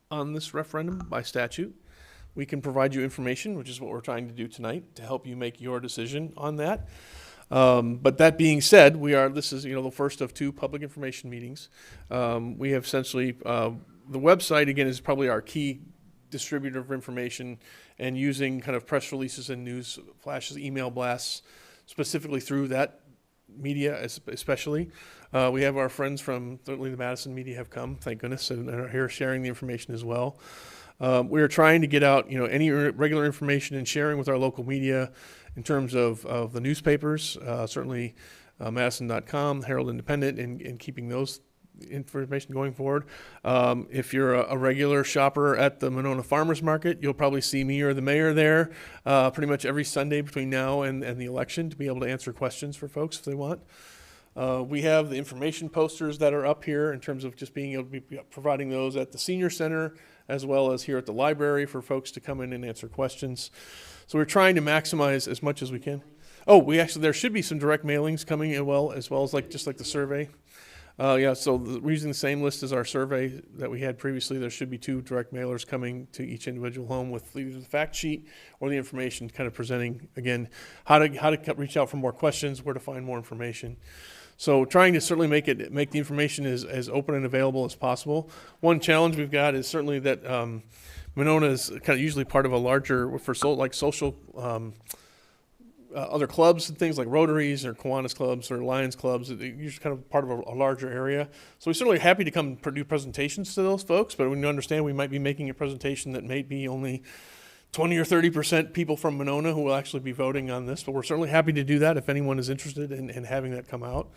on this referendum by statute. We can provide you information, which is what we're trying to do tonight, to help you make your decision on that. But that being said, this is the first of two public information meetings. We have essentially, the website again is probably our key distributor of information, and using kind of press releases and news flashes, email blasts, specifically through that media especially. We have our friends from certainly the Madison media have come, thank goodness, and are here sharing the information as well. We are trying to get out, any regular information and sharing with our local media in terms of the newspapers, certainly Madison.com, Herald Independent, and keeping those information going forward. If you're a regular shopper at the Monona Farmers Market, you'll probably see me or the mayor there pretty much every Sunday between now and the election to be able to answer questions for folks if they want. We have the information posters that are up here in terms of just being able to be providing those at the senior center as well as here at the library for folks to come in and answer questions. So we're trying to maximize as much as we can. Oh, there should be some direct mailings coming as well as just like the survey. So we're using the same list as our survey that we had previously. There should be 2 direct mailers coming to each individual home with either the fact sheet or the information kind of presenting, again, how to reach out for more questions, where to find more information. So trying to certainly make the information as open and available as possible. One challenge we've got is certainly that Monona is kind of usually part of a larger, social other clubs and things like Rotaries or Kiwanis clubs or Lions clubs. They're usually kind of part of a larger area. So we're certainly happy to come do presentations to those folks, but we understand we might be making a presentation that may be only 20 or 30% people from Monona who will actually be voting on this, but we're certainly happy to do that if anyone is interested in having that come out.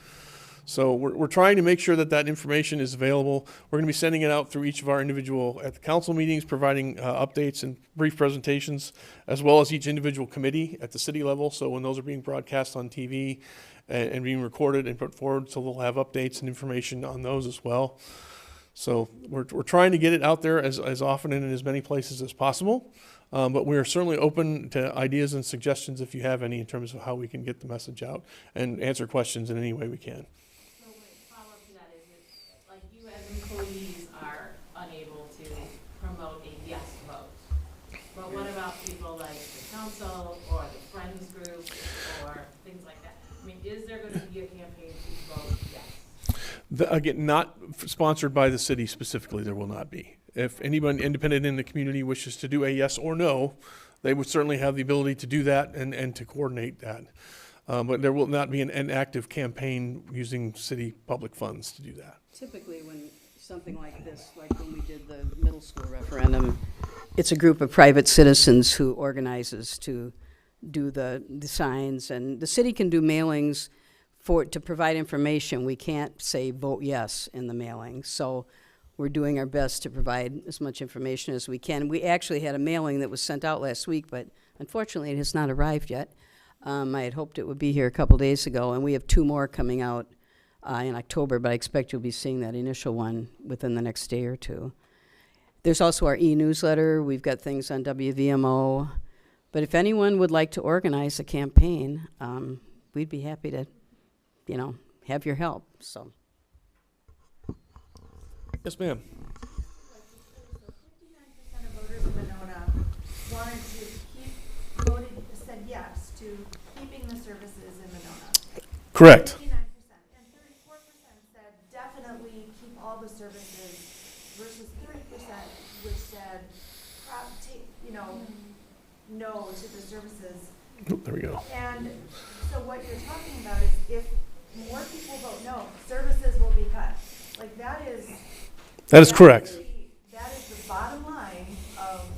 So we're trying to make sure that that information is available. We're going to be sending it out through each of our individual, at the council meetings, providing updates and brief presentations, as well as each individual committee at the city level. So when those are being broadcast on TV and being recorded and put forward, so they'll have updates and information on those as well. So we're trying to get it out there as often and in as many places as possible. But we are certainly open to ideas and suggestions if you have any in terms of how we can get the message out and answer questions in any way we can.
So follow up to that is, like you as employees are unable to promote a yes vote. But what about people like the council or the friends group or things like that? I mean, is there going to be a campaign to vote yes?
Again, not sponsored by the city specifically, there will not be. If anyone independent in the community wishes to do a yes or no, they would certainly have the ability to do that and to coordinate that. But there will not be an active campaign using city public funds to do that.
Typically, when something like this, like when we did the middle school referendum, it's a group of private citizens who organizes to do the signs, and the city can do mailings to provide information. We can't say vote yes in the mailing, so we're doing our best to provide as much information as we can. We actually had a mailing that was sent out last week, but unfortunately it has not arrived yet. I had hoped it would be here a couple days ago, and we have 2 more coming out in October, but I expect you'll be seeing that initial one within the next day or 2. There's also our e-newsletter. We've got things on WVMO. But if anyone would like to organize a campaign, we'd be happy to, have your help. So.
Yes, ma'am.
So 59% of voters in Monona wanted to said yes to keeping the services in Monona.
Correct.
59%, and 34% said definitely keep all the services, versus 30% which said, no to the services.
Oop, there we go.
And so what you're talking about is if more people vote no, services will be cut. Like that is
Correct.
That is the bottom line of,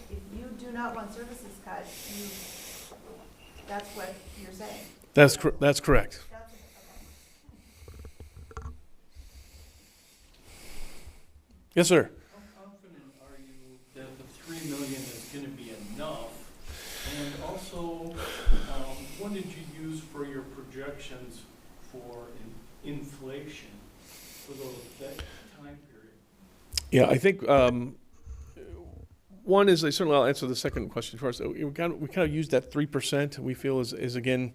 if you do not want services cut, that's what you're saying.
That's correct.
That's okay.
Yes, sir.
How confident are you that the 3 million is going to be enough? And also, what did you use for your projections for inflation for that time period?
Yeah, I think one is, certainly I'll answer the second question first. We kind of use that 3% we feel is again,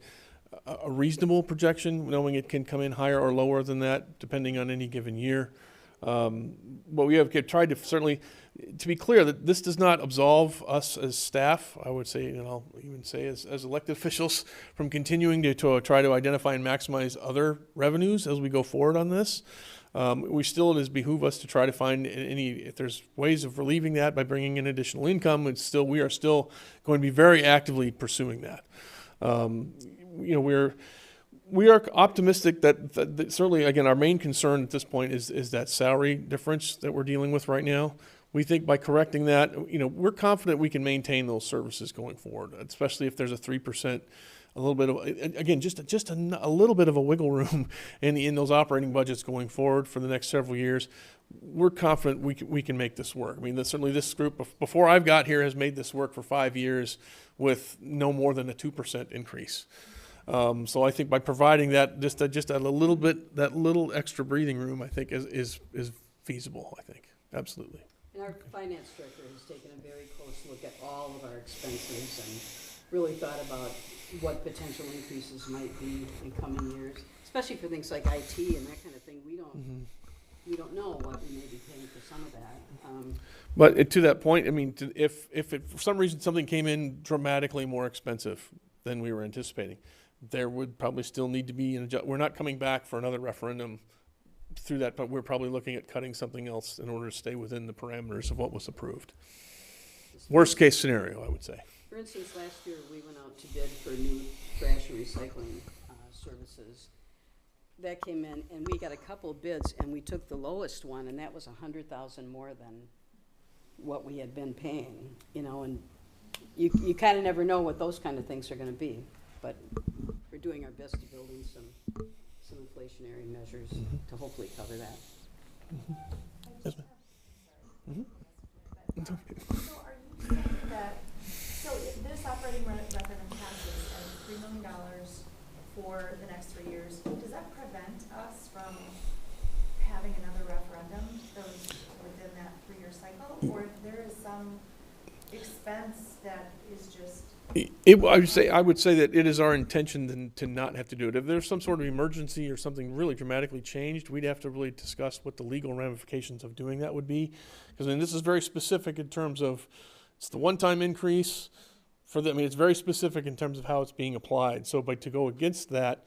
a reasonable projection, knowing it can come in higher or lower than that, depending on any given year. But we have tried to certainly, to be clear, that this does not absolve us as staff, I would say, and I'll even say as elected officials, from continuing to try to identify and maximize other revenues as we go forward on this. It does behoove us to try to find if there's ways of relieving that by bringing in additional income. We are still going to be very actively pursuing that. We are optimistic that certainly, again, our main concern at this point is that salary difference that we're dealing with right now. We think by correcting that, we're confident we can maintain those services going forward, especially if there's a 3%. A little bit of, again, just a little bit of a wiggle room in those operating budgets going forward for the next several years. We're confident we can make this work. I mean, certainly this group, before I've got here, has made this work for 5 years with no more than a 2% increase. So I think by providing that just a little bit, that little extra breathing room, I think is feasible. I think absolutely.
And our finance director has taken a very close look at all of our expenses and really thought about what potential increases might be in coming years, especially for things like IT and that kind of thing. We don't know what we may be paying for some of that.
But to that point, I mean, if for some reason something came in dramatically more expensive than we were anticipating, there would probably still need to be an adjustment. We're not coming back for another referendum through that, but we're probably looking at cutting something else in order to stay within the parameters of what was approved. Worst case scenario, I would say.
For instance, last year, we went out to bid for new trash and recycling services. That came in, and we got a couple of bids, and we took the lowest one, and that was $100,000 more than what we had been paying, you know, and you kind of never know what those kind of things are gonna be, but we're doing our best to build in some inflationary measures to hopefully cover that.
Yes, ma'am.
So are you saying that, so if this operating referendum passes and $3 million for the next 3 years, does that prevent us from having another referendum within that 3-year cycle? Or if there is some expense that is just?
I would say that it is our intention to not have to do it. If there's some sort of emergency or something really dramatically changed, we'd have to really discuss what the legal ramifications of doing that would be. Because this is very specific in terms of, it's the one-time increase for the, I mean, it's very specific in terms of how it's being applied. So to go against that,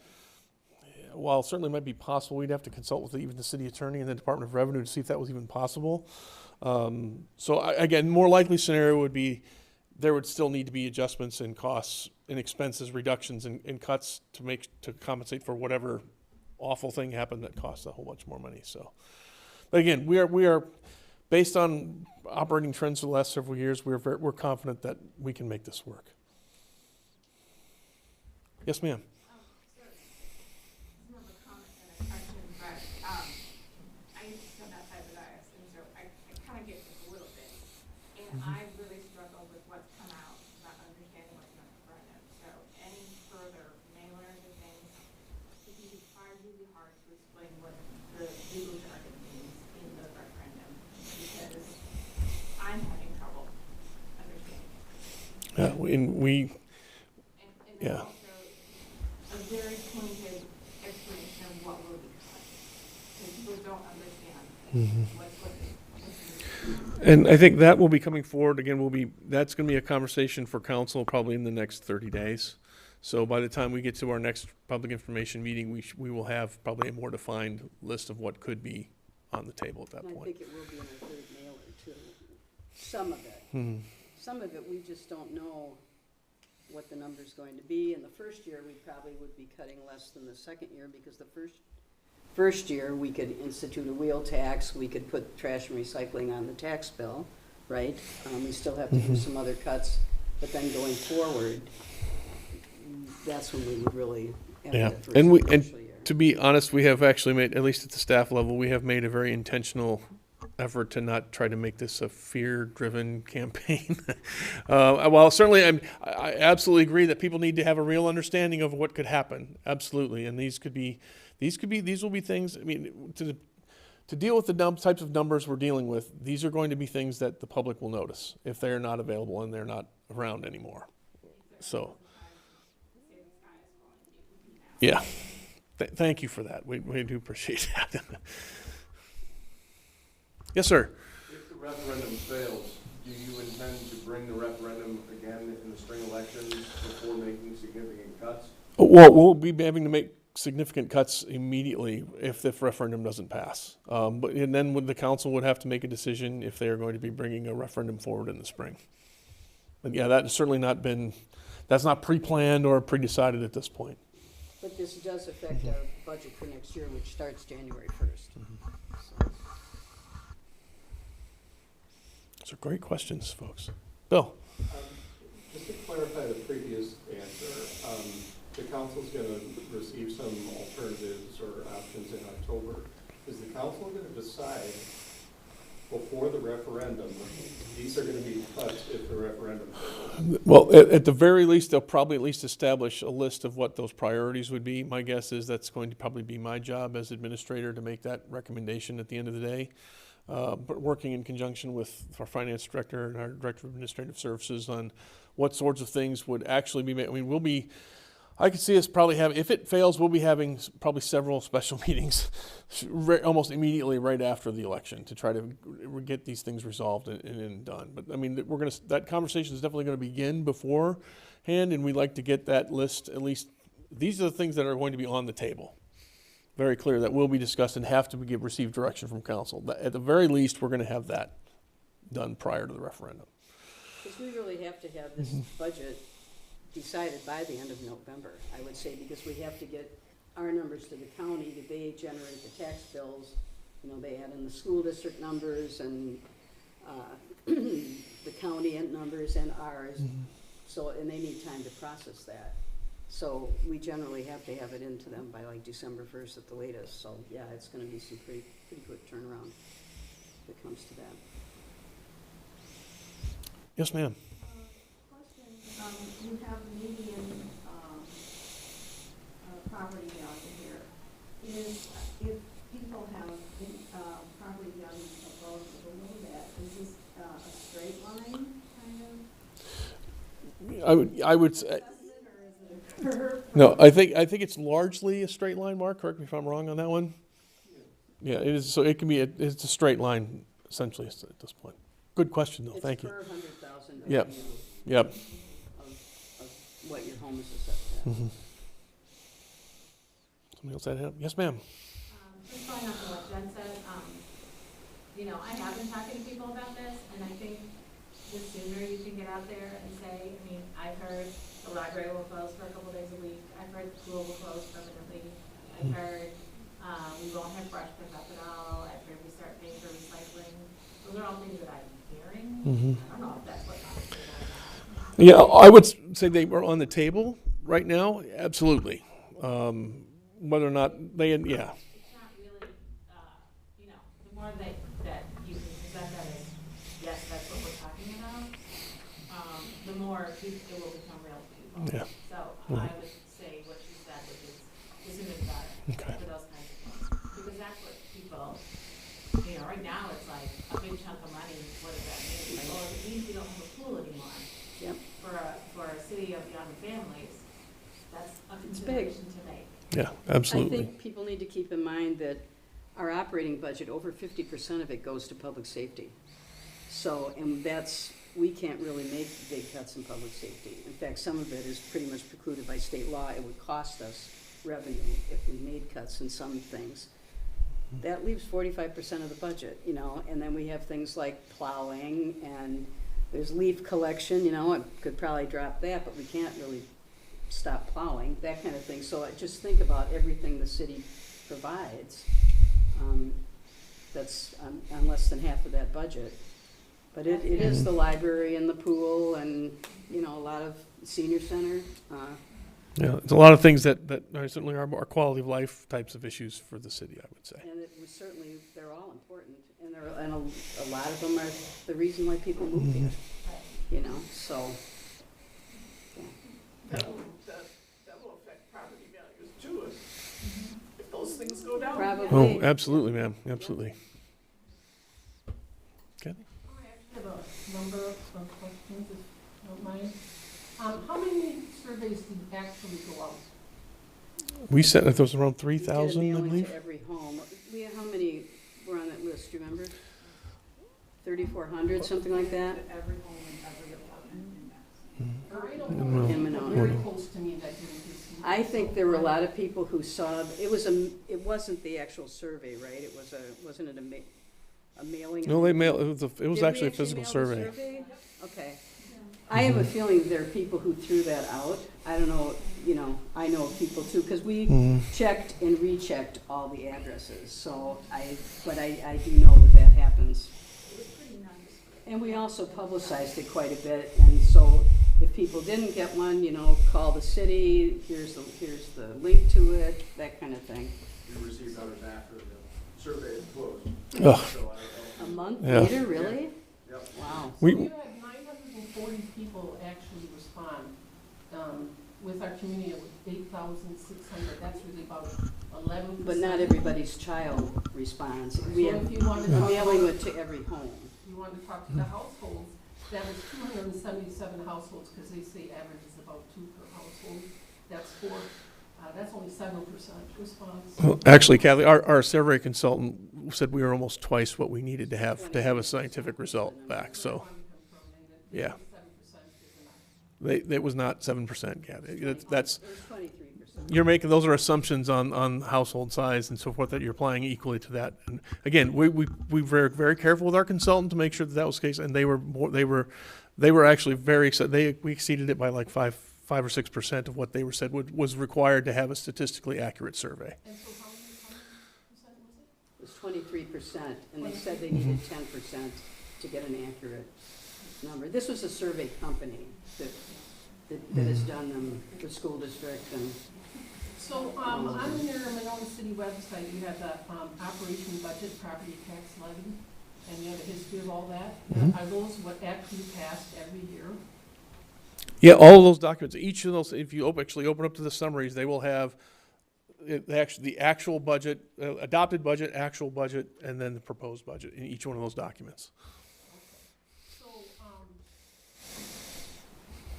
while it certainly might be possible, we'd have to consult with even the city attorney and the Department of Revenue to see if that was even possible. Again, more likely scenario would be there would still need to be adjustments in costs and expenses, reductions and cuts to compensate for whatever awful thing happened that cost a whole bunch more money. So, but again, we are based on operating trends for the last several years. We're confident that we can make this work. Yes, ma'am.
So it's more of a comment than a question, but I used to sit outside the dais, and so I kind of get this a little bit. And I really struggle with what's come out about understanding what's in the referendum. So any further mailers and things, it can be try really hard to explain what the legal jargon means in the referendum, because I'm having trouble understanding it.
And
And also a very pointed explanation of what will be cut. Because people don't understand what's
And I think that will be coming forward again. That's going to be a conversation for council probably in the next 30 days. So by the time we get to our next public information meeting, we will have probably a more defined list of what could be on the table at that
And I
point.
think it will be in our third mailer too. Some of it. Some of it, we just don't know what the number's going to be. In the first year, we probably would be cutting less than the second year, because the first year, we could institute a wheel tax, we could put trash and recycling on the tax bill, right? We still have to do some other cuts, but then going forward, that's when we would really have
Yeah,
that first
and
financial year.
to be honest, we have actually made, at least at the staff level, we have made a very intentional effort to not try to make this a fear-driven campaign. While certainly I absolutely agree that people need to have a real understanding of what could happen, absolutely, and these will be things. I mean, to deal with the types of numbers we're dealing with, these are going to be things that the public will notice if they're not available and they're not around anymore. So, yeah, thank you for that. We do appreciate that. Yes, sir.
If the referendum fails, do you intend to bring the referendum again in the spring elections before making significant cuts?
Well, we'll be having to make significant cuts immediately if the referendum doesn't pass. And then the council would have to make a decision if they are going to be bringing a referendum forward in the spring. But yeah, that's not pre-planned or pre-decided at this point.
But this does affect our budget for next year, which starts January 1st. So.
Those are great questions, folks. Bill?
Just to clarify the previous answer, the council's going to receive some alternatives or options in October. Is the council going to decide before the referendum, these are going to be cuts if the referendum fails?
Well, at the very least, they'll probably at least establish a list of what those priorities would be. My guess is that's going to probably be my job as administrator to make that recommendation at the end of the day. But working in conjunction with our finance director and our director of administrative services on what sorts of things would actually be made. I mean, I could see us probably if it fails, we'll be having probably several special meetings almost immediately right after the election to try to get these things resolved and done. But I mean, that conversation is definitely going to begin beforehand, and we'd like to get that list, at least these are the things that are going to be on the table. Very clear that will be discussed and have to receive direction from council. At the very least, we're going to have that done prior to the referendum.
Because we really have to have this budget decided by the end of November, I would say, because we have to get our numbers to the county, that they generate the tax bills. You know, they add in the school district numbers and the county and numbers and ours. So, and they need time to process that. So we generally have to have it into them by like December 1st at the latest. So yeah, it's gonna be some pretty quick turnaround if it comes to that.
Yes, ma'am.
Question, you have median, property value here. If people have, property values above or below that, is this, a straight line, kind of?
I would say,
assessment, or is it a curve?
no, I think it's largely a straight line, Mark, correct me if I'm wrong on that one. Yeah, it is, so it can be, it's a straight line essentially at this point. Good question though, thank you.
It's per 100,000
Yep.
value
Yep.
of what your home is assessed at.
Somebody else had it? Yes, ma'am.
Just going off of what Jen said, you know, I have been talking to people about this, and I think the sooner you can get out there and say, I mean, I've heard the library will close for a couple days a week, I've heard the school will close permanently, I've heard, we won't have brush pickup at all, I've heard we start paying for recycling. Those are all things that I'm hearing. I don't know if that's what I'm saying or not.
Yeah, I would say they were on the table right now, absolutely. Whether or not they, yeah.
It's not really, you know, the more that you can present that as, yes, that's what we're talking about, the more it will become real to people.
Yeah.
So I would say what you said, which is the sooner the better
Okay.
for those kinds of things. Because that's what people, you know, right now it's like a big chunk of money, what does that mean? Like, well, it means we don't have a pool anymore.
Yep.
For a city of young families, that's a
It's big.
consideration to make.
Yeah,
I
absolutely.
think people need to keep in mind that our operating budget, over 50% of it goes to public safety. So, and that's, we can't really make big cuts in public safety. In fact, some of it is pretty much precluded by state law. It would cost us revenue if we made cuts in some things. That leaves 45% of the budget, you know, and then we have things like plowing and there's leaf collection, you know, I could probably drop that, but we can't really stop plowing, that kind of thing. So I just think about everything the city provides. That's on less than half of that budget. But it is the library and the pool and, you know, a lot of senior center.
Yeah, it's a lot of things that certainly are more quality of life types of issues for the city, I would say.
And it was certainly, they're all important. And a lot of them are the reason why people move here, you know, so.
That will affect property values too, if those things go down.
Probably.
Oh, absolutely, ma'am, absolutely. Okay.
I have a number of questions, if you don't mind. How many surveys did actually go out?
We said that there was around
We did a
3,000, I
mailing
believe.
to every home. How many were on that list, do you remember? 3,400, something like that?
Every home and every apartment. I don't
Mm.
know.
In Monona.
Very close to me that didn't get seen.
I think there were a lot of people who saw, it wasn't the actual survey, right? It was wasn't it a mailing?
No, they mailed, it was
Did we
actually a physical
mail the
survey.
Okay. I have a feeling there are people who threw that out. I don't know, you know, I know of people too, because we checked and rechecked all the addresses. So I do know that happens.
It was pretty nice.
And we also publicized it quite a bit, and so if people didn't get one, you know, call the city, here's the link to it, that kind of thing.
We received ours after the survey is closed.
Ugh.
So I don't know.
A month
Yeah.
later, really?
Yep.
Wow.
We-
So you had 940 people actually respond, with our community of 8,600, that's really about 11%.
But not everybody's child responds. We
So
have,
if you wanted to
we're
talk
mailing
about-
it to every home.
You want to talk to the households, that was 277 households, because they say average is about 2 per household. That's only 7% response.
Well, actually, Kathy, our survey consultant said we were almost twice what we needed to have a scientific result back, so, yeah.
7% is enough.
It was not 7%, Kathy. That's,
It was 23%.
you're making, those are assumptions on household size and so forth that you're applying equally to that. And again, we were very careful with our consultant to make sure that was the case, and they were They were actually very excited. We exceeded it by like 5 or 6% of what they were said was required to have a statistically accurate survey.
And so how many percent was it?
It was 23%, and they said they needed 10% to get an accurate number. This was a survey company that has done the school district and.
So, on your Monona City website, you have the, operation budget, property tax levy, and you have a history of all that. Are those what actually passed every year?
Yeah, all of those documents, each of those, if you actually open up to the summaries, they will have the actual budget, adopted budget, actual budget, and then the proposed budget in each one of those documents.
So,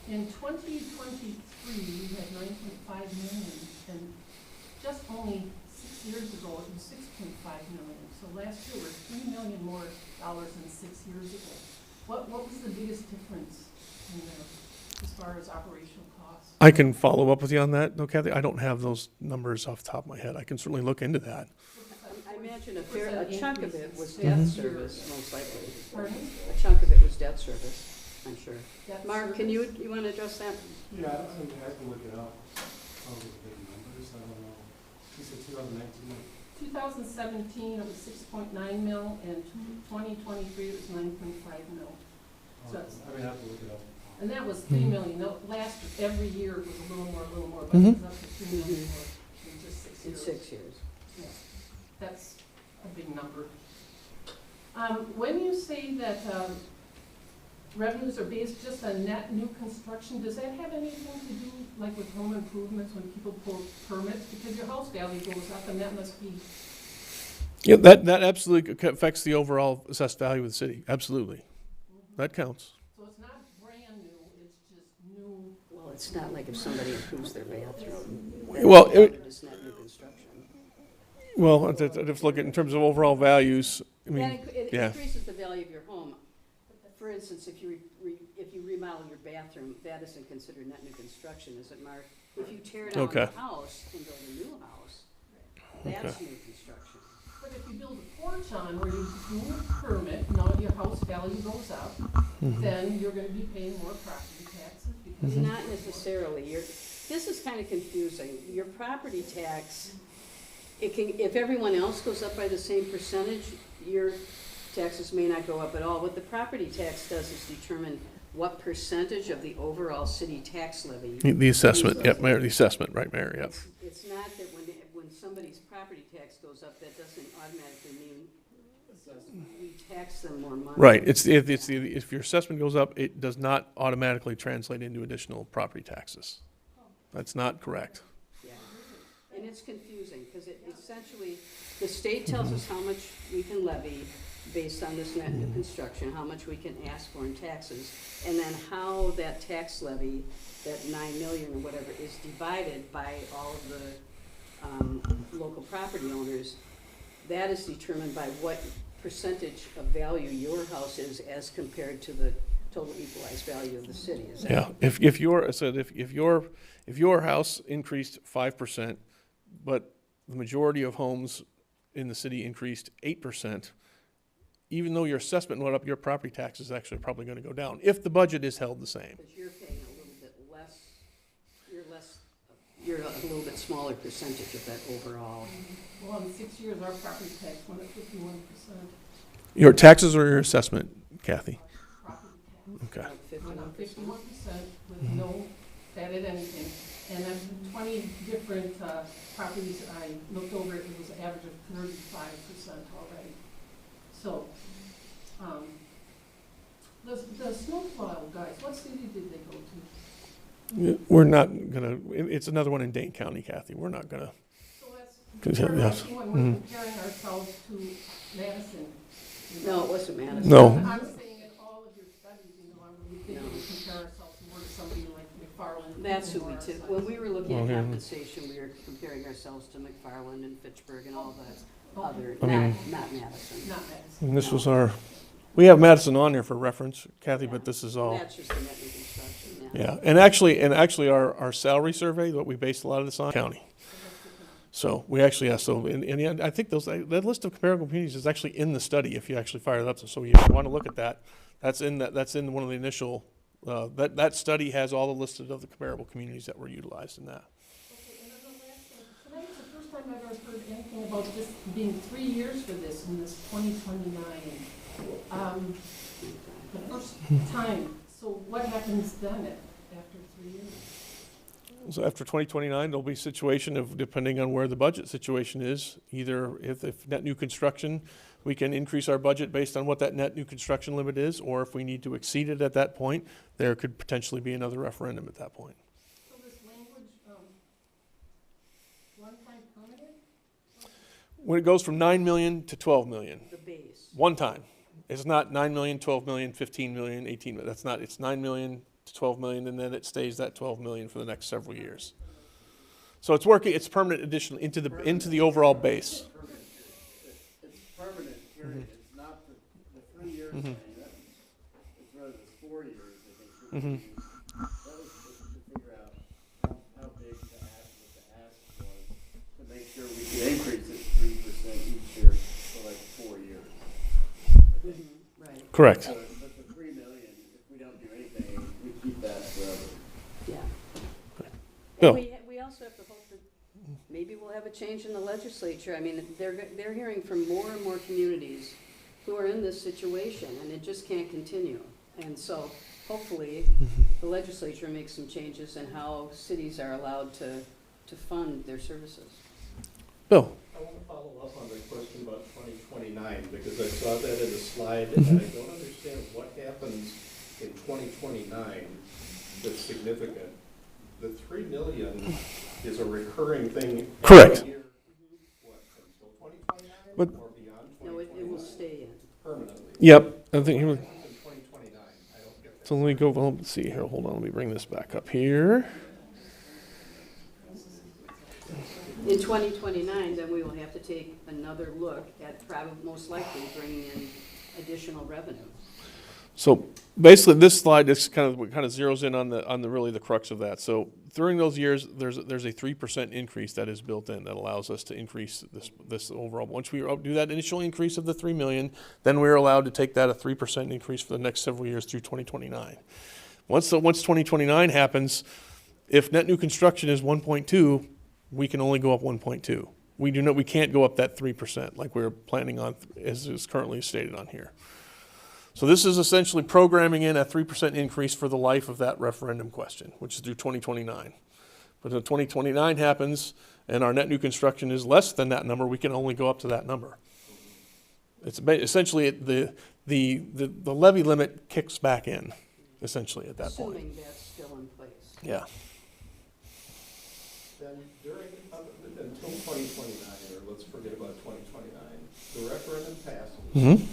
in 2023, you had 9.5 million, and just only 6 years ago, it was 6.5 million. So last year was $3 million more than 6 years ago. What was the biggest difference in there as far as operational costs?
I can follow up with you on that, no, Kathy. I don't have those numbers off the top of my head. I can certainly look into that.
I imagine a chunk of it was
Mm-hmm.
debt service, most likely.
Pardon?
A chunk of it was debt service, I'm sure.
Debt
Mark, can
service?
you want to address that?
Yeah, I can look it up. Probably the big numbers, I don't know. You said 2019.
2017, it was 6.9 mil, and 2023, it was 9.5 mil. So it's-
I mean, I have to look it up.
And that was 3 million. No, last, every year it was a little more, but
Mhm.
it was up to 3 million more in just 6
In
years.
6 years.
Yeah, that's a big number. When you say that revenues are based just on net new construction, does that have anything to do, like with home improvements, when people pull permits? Because your house value goes up, and that must be,
Yeah, that absolutely affects the overall assessed value of the city. Absolutely. That counts.
so it's not brand new, it's just new.
Well, it's not like if somebody improves their bathroom.
Well,
It's not new construction.
Well, if look at in terms of overall values, I mean,
It
yeah.
increases the value of your home. For instance, if you remodel your bathroom, that isn't considered net new construction, is it, Mark? If you tear down
Okay.
the house and build a new house, that's new construction.
But if you build a porch on where you do a permit, now your house value goes up, then you're gonna be paying more property taxes because.
Not necessarily. This is kind of confusing. Your property tax, if everyone else goes up by the same percentage, your taxes may not go up at all. What the property tax does is determine what percentage of the overall city tax levy.
The assessment, yep, Mayor, the assessment, right, Mayor, yep.
It's not that when somebody's property tax goes up, that doesn't automatically mean we tax them more money.
Right, if your assessment goes up, it does not automatically translate into additional property taxes. That's not correct.
Yeah. And it's confusing, because it essentially, the state tells us how much we can levy based on this net new construction, how much we can ask for in taxes, and then how that tax levy, that 9 million or whatever, is divided by all of the local property owners. That is determined by what percentage of value your house is as compared to the total equalized value of the city. Is that?
Yeah, if your house increased 5%, but the majority of homes in the city increased 8%, even though your assessment went up, your property tax is actually probably going to go down if the budget is held the same.
Because you're paying a little bit less, you're a little bit smaller percentage of that overall.
Well, in 6 years, our property tax went up 51%.
Your taxes or your assessment, Kathy?
Property tax
Okay.
Like
went up
51%.
51% with no added anything. And of 20 different properties I looked over, it was an average of 35% already. So, the snowplow guys, what city did they go to?
We're not gonna, it's another one in Dane County, Kathy. We're not gonna,
So that's,
yes.
when we're comparing ourselves to Madison. you know.
No, it wasn't Madison.
No.
I'm saying in all of your studies, we think we compare ourselves more to somebody like McFarland.
That's who
or
we
our
took.
size.
When we were looking
Well,
at
yeah.
compensation, we were comparing ourselves to McFarland and Fitchburg and all the other,
I mean-
not Madison.
Not Madison.
and this was our, we have Madison on here for reference, Kathy, but this is all.
That's just the net new construction,
Yeah, and actually our salary survey, what we based a lot of this on, county. So we actually, yeah, so in the end, I think that list of comparable communities is actually in the study if you actually fire it up. So if you want to look at that, That's in one of the initial, that study has all the listed of the comparable communities that were utilized in that.
Okay, and then the last thing, tonight is the first time I've ever heard anything about this being 3 years for this in this 2029. The first time, so what happens then after 3 years?
So after 2029, there'll be a situation of, depending on where the budget situation is, either if net new construction, we can increase our budget based on what that net new construction limit is, or if we need to exceed it at that point, there could potentially be another referendum at that point.
So this language, one-time permanent?
When it goes from 9 million to 12 million,
The base.
one time. It's not 9 million, 12 million, 15 million, 18 million. That's not, it's 9 million to 12 million, and then it stays that 12 million for the next several years. So it's working, it's permanent addition into the overall base.
It's permanent, period. It's not the 3 years thing. It's rather the 4 years, I think.
Mhm.
That was to figure out how big the ask was, to make sure we could increase it 3% each year for like 4 years. I think.
Right,
Correct.
But the 3 million, if we don't do anything, we keep that forever.
yeah.
Bill.
And we also have to hope that maybe we'll have a change in the legislature. I mean, they're hearing from more and more communities who are in this situation, and it just can't continue. And so hopefully the legislature makes some changes in how cities are allowed to fund their services.
Bill.
I want to follow up on the question about 2029, because I saw that in the slide, and I don't understand what happens in 2029 that's significant. The 3 million is a recurring thing.
Correct.
Every year. What, until 2029
But-
or beyond 2029?
No, it will stay in.
Permanently.
Yep. I think he was.
What happens in 2029? I don't get that.
So let me go. Well, let's see here. Hold on. Let me bring this back up here.
In 2029, then we will have to take another look at probably most likely bringing in additional revenue.
So basically, this slide is kind of zeroes in on the really the crux of that. So during those years, there's a 3% increase that is built in that allows us to increase this overall. Once we do that initial increase of the 3 million, then we're allowed to take that a 3% increase for the next several years through 2029. Once 2029 happens, if net new construction is 1.2, we can only go up 1.2. We can't go up that 3% like we're planning on, as is currently stated on here. So this is essentially programming in a 3% increase for the life of that referendum question, which is through 2029. But if 2029 happens and our net new construction is less than that number, we can only go up to that number. It's essentially the levy limit kicks back in, essentially at that point.
Assuming that's still in place.
Yeah.
Then until 2029, or let's forget about 2029, the referendum passes.
Mm-hmm.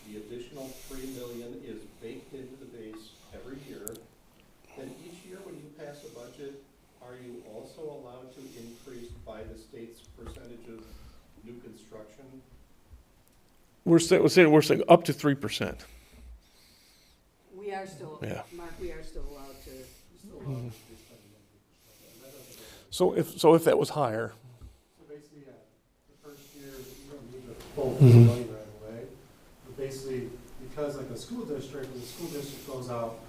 The additional 3 million is baked into the base every year. Then each year when you pass a budget, are you also allowed to increase by the state's percentage of new construction?
We're saying up to 3%.
We are still,
Yeah.
Mark, we are still allowed to.
So if that was higher.
So basically, yeah, the first year, you don't need the full
Mhm.
money right away. But basically, because like a school district, when the school district goes out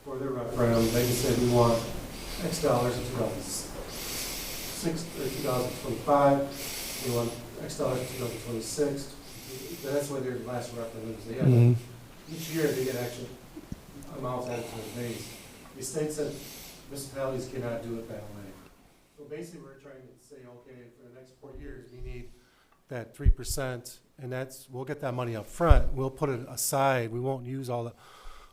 for their referendum, they can say, we want X dollars in 2006 or 2025, we want X dollars in 2026. That's why their last referendums, they have, each year they get actual amounts added to the base. The state said municipalities cannot do it that way. So basically, we're trying to say, okay, for the next 4 years, we need that 3%, and we'll get that money up front. We'll put it aside. We won't use all the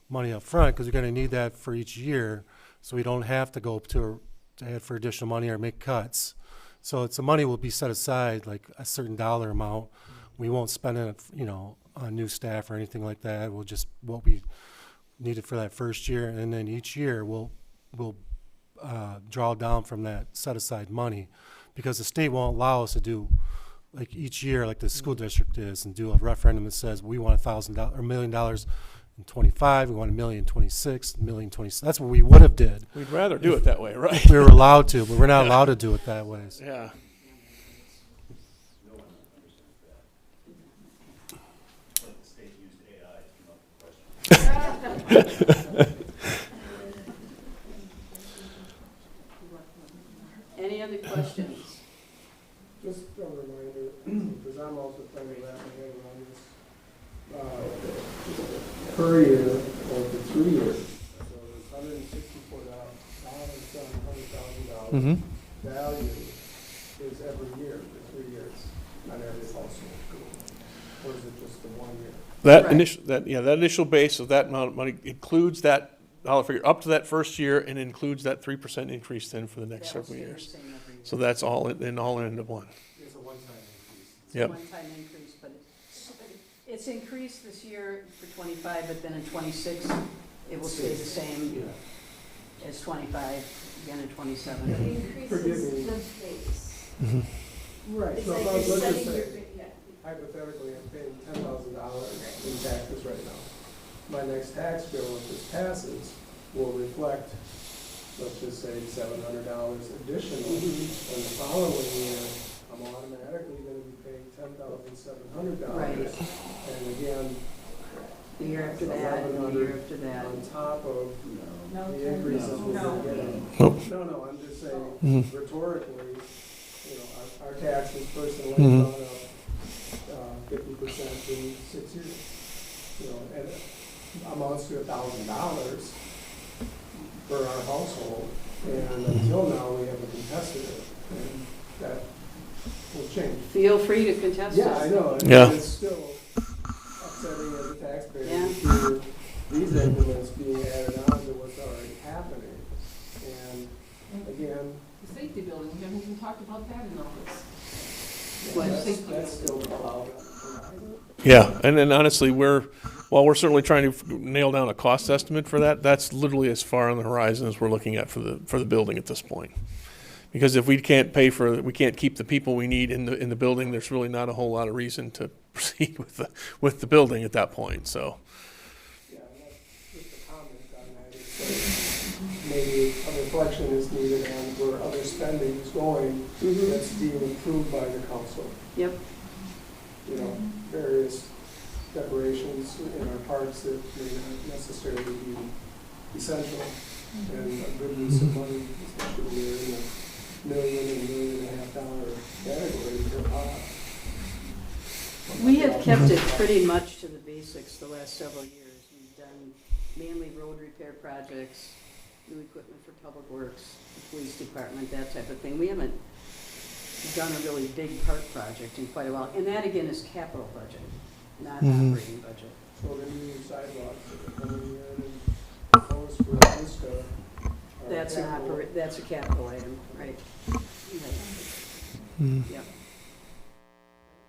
money up front because we're going to need that for each year, so we don't have to go to add for additional money or make cuts. So the money will be set aside, like a certain dollar amount. We won't spend it, on new staff or anything like that. We'll just what we needed for that first year, and then each year we'll draw down from that set aside money, because the state won't allow us to do like each year like the school district is and do a referendum that says we want $1,000 or $1 million in 25, we want $1 million in 26, $1 million in 27. That's what we would have did.
We'd rather do it that way, right?
We were allowed to, but we're not allowed to do it that way. So.
Yeah.
No one understands that. Like the state used AI to come up with questions.
Any other questions?
Just a reminder, because I'm also trying to wrap my head around this, per year or for 3 years. So it's $164,000, $700,000
Mm-hmm.
value is every year for 3 years on every household. Or is it just the 1 year?
That
Right.
initial, that initial base of that amount of money includes that dollar figure up to that first year and includes that 3% increase then for the next
That will
several
stay the
years.
same every year.
So that's all all into one.
It's a one-time increase.
It's a
Yep.
one-time increase, but it's increased this year for 25, but then in 26, it will stay the same
Yeah.
as 25, again in 27.
It
Forgive
increases
me.
the base.
Right,
It's
so
like
if I was
you're
looking
setting
at,
your,
say,
yeah.
hypothetically, I'm paying $10,000 in taxes right now. My next tax bill, if this passes, will reflect, let's just say, $700 additional. And the following year, I'm automatically gonna be paying $10,700.
Right.
And again,
The year after that, and the year after that.
on top of
No,
the increases we've
no.
been getting.
Nope.
No, I'm just saying
Mhm.
rhetorically, our taxes personally
Mhm.
gone up 50% in 6 years. And it amounts to $1,000 for our household. And until now, we haven't contested it, and that will change.
Feel free to contest it.
Yeah, I know,
Yeah.
it's still upsetting as a taxpayer
Yeah.
to hear these increments being added on to what's already happening. And again,
The safety building, we haven't even talked about that in all this.
What?
that's still allowed.
Yeah, and then honestly, while we're certainly trying to nail down a cost estimate for that, that's literally as far on the horizon as we're looking at for the building at this point. Because if we can't we can't keep the people we need in the building, there's really not a whole lot of reason to proceed with the building at that point. So.
Yeah, and that's just a comment on that. It's like maybe a reflection is needed on where other spending is going
Mhm.
that's being approved by the council.
Yep.
Various decorations in our parks that may not necessarily be essential. And a good use of money, especially when you're in a $1 million and $1.5 million category per pot.
We have kept it pretty much to the basics the last several years. We've done mainly road repair projects, new equipment for public works, the police department, that type of thing. We haven't done a really big park project in quite a while. And that, again, is capital budget, not operating budget.
So the new sidewalks that are coming in and proposed for Vista.
That's a capital item, right? Right. Yep.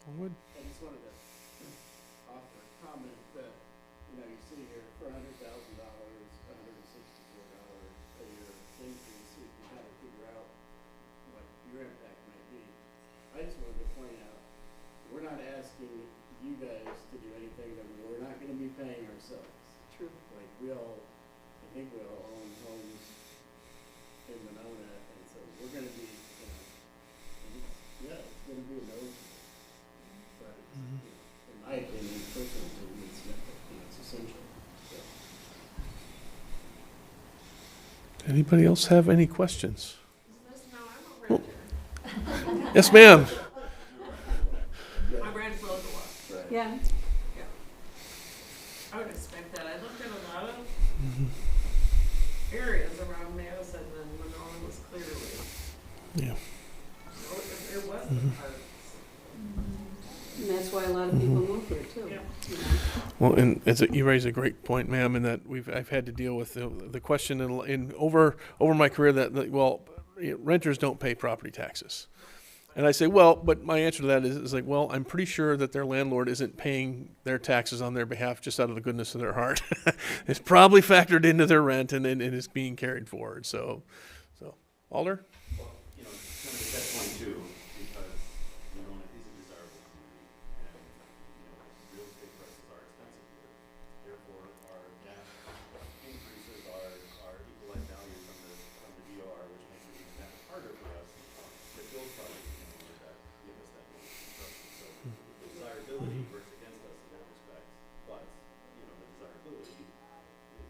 I just wanted to offer a comment that, you see here, for $100,000, $164 a year increase, you can kind of figure out what your impact might be. I just wanted to point out, we're not asking you guys to do anything that we're not gonna be paying ourselves.
True.
Like, I think we all own homes in Monona, and so we're gonna be, it's gonna be a no. But, in my opinion, personally, it's essential. So.
Anybody else have any questions?
Just know I'm a renter.
Yes, ma'am.
I rent local.
Right.
Yeah.
I would expect that. I looked at a lot of areas around Madison and Monona was clearly.
Yeah.
So there was the parks.
And that's why a lot of people move here, too.
Yeah.
You know?
Well, and you raise a great point, ma'am, in that I've had to deal with the question over my career that renters don't pay property taxes. And I say, well, but my answer to that is like, well, I'm pretty sure that their landlord isn't paying their taxes on their behalf just out of the goodness of their heart. It's probably factored into their rent and is being carried forward. So Alder?
Well, kind of a catch-22, because, Monona is a desirable community, and, real estate prices are expensive here. Therefore, our gas increases are equal life value from the DOR, which makes it even that harder for us to build projects in order that give us that local construction. So the desirability works against us in that respect, but, the desirability is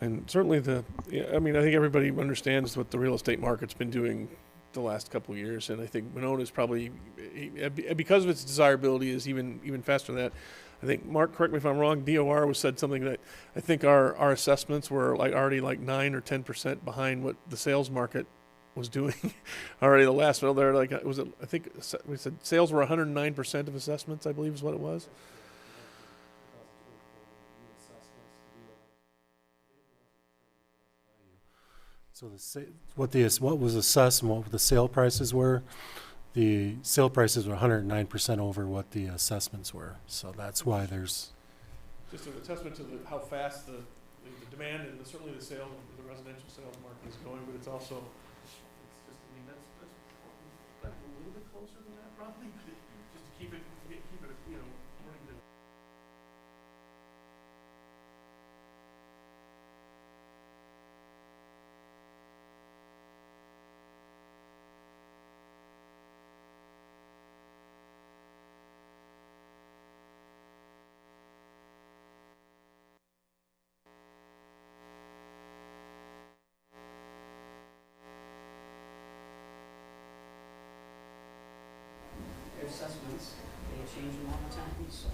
And certainly I mean, I think everybody understands what the real estate market's been doing the last couple of years, and I think Winona is probably, because of its desirability, is even faster than that. I think, Mark, correct me if I'm wrong, DOR was said something that I think our assessments were already 9 or 10% behind what the sales market was doing already. The last bill there, I think we said sales were 109% of assessments, I believe is what it was.
So what was assessed and what the sale prices were, the sale prices were 109% over what the assessments were. So that's why there's.
Just a testament to how fast the demand and certainly the residential sales market is going, but it's also, it's just, I mean, that's a little bit closer than that probably, but just to keep it, according to.
Their assessments, they change them all the time, so.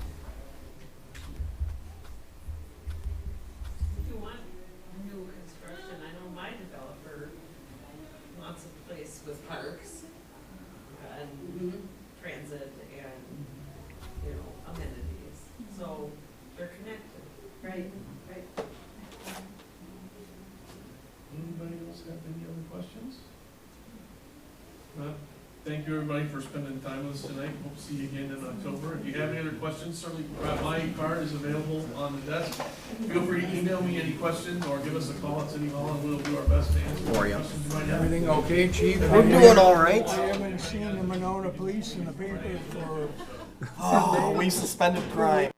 If you want new construction, I know my developer wants a place with parks and transit and, amenities. So they're connected.
Right.
Anybody else have any other questions? Thank you, everybody, for spending time with us tonight. Hope to see you again in October. If you have any other questions, certainly my card is available on the desk. Feel free to email me any questions or give us a call at City Hall, and we'll do our best to answer any questions you might have.
Everything okay, Chief?
We're doing all right.
I haven't seen the Monona police in the paper for
Oh, we suspended crime.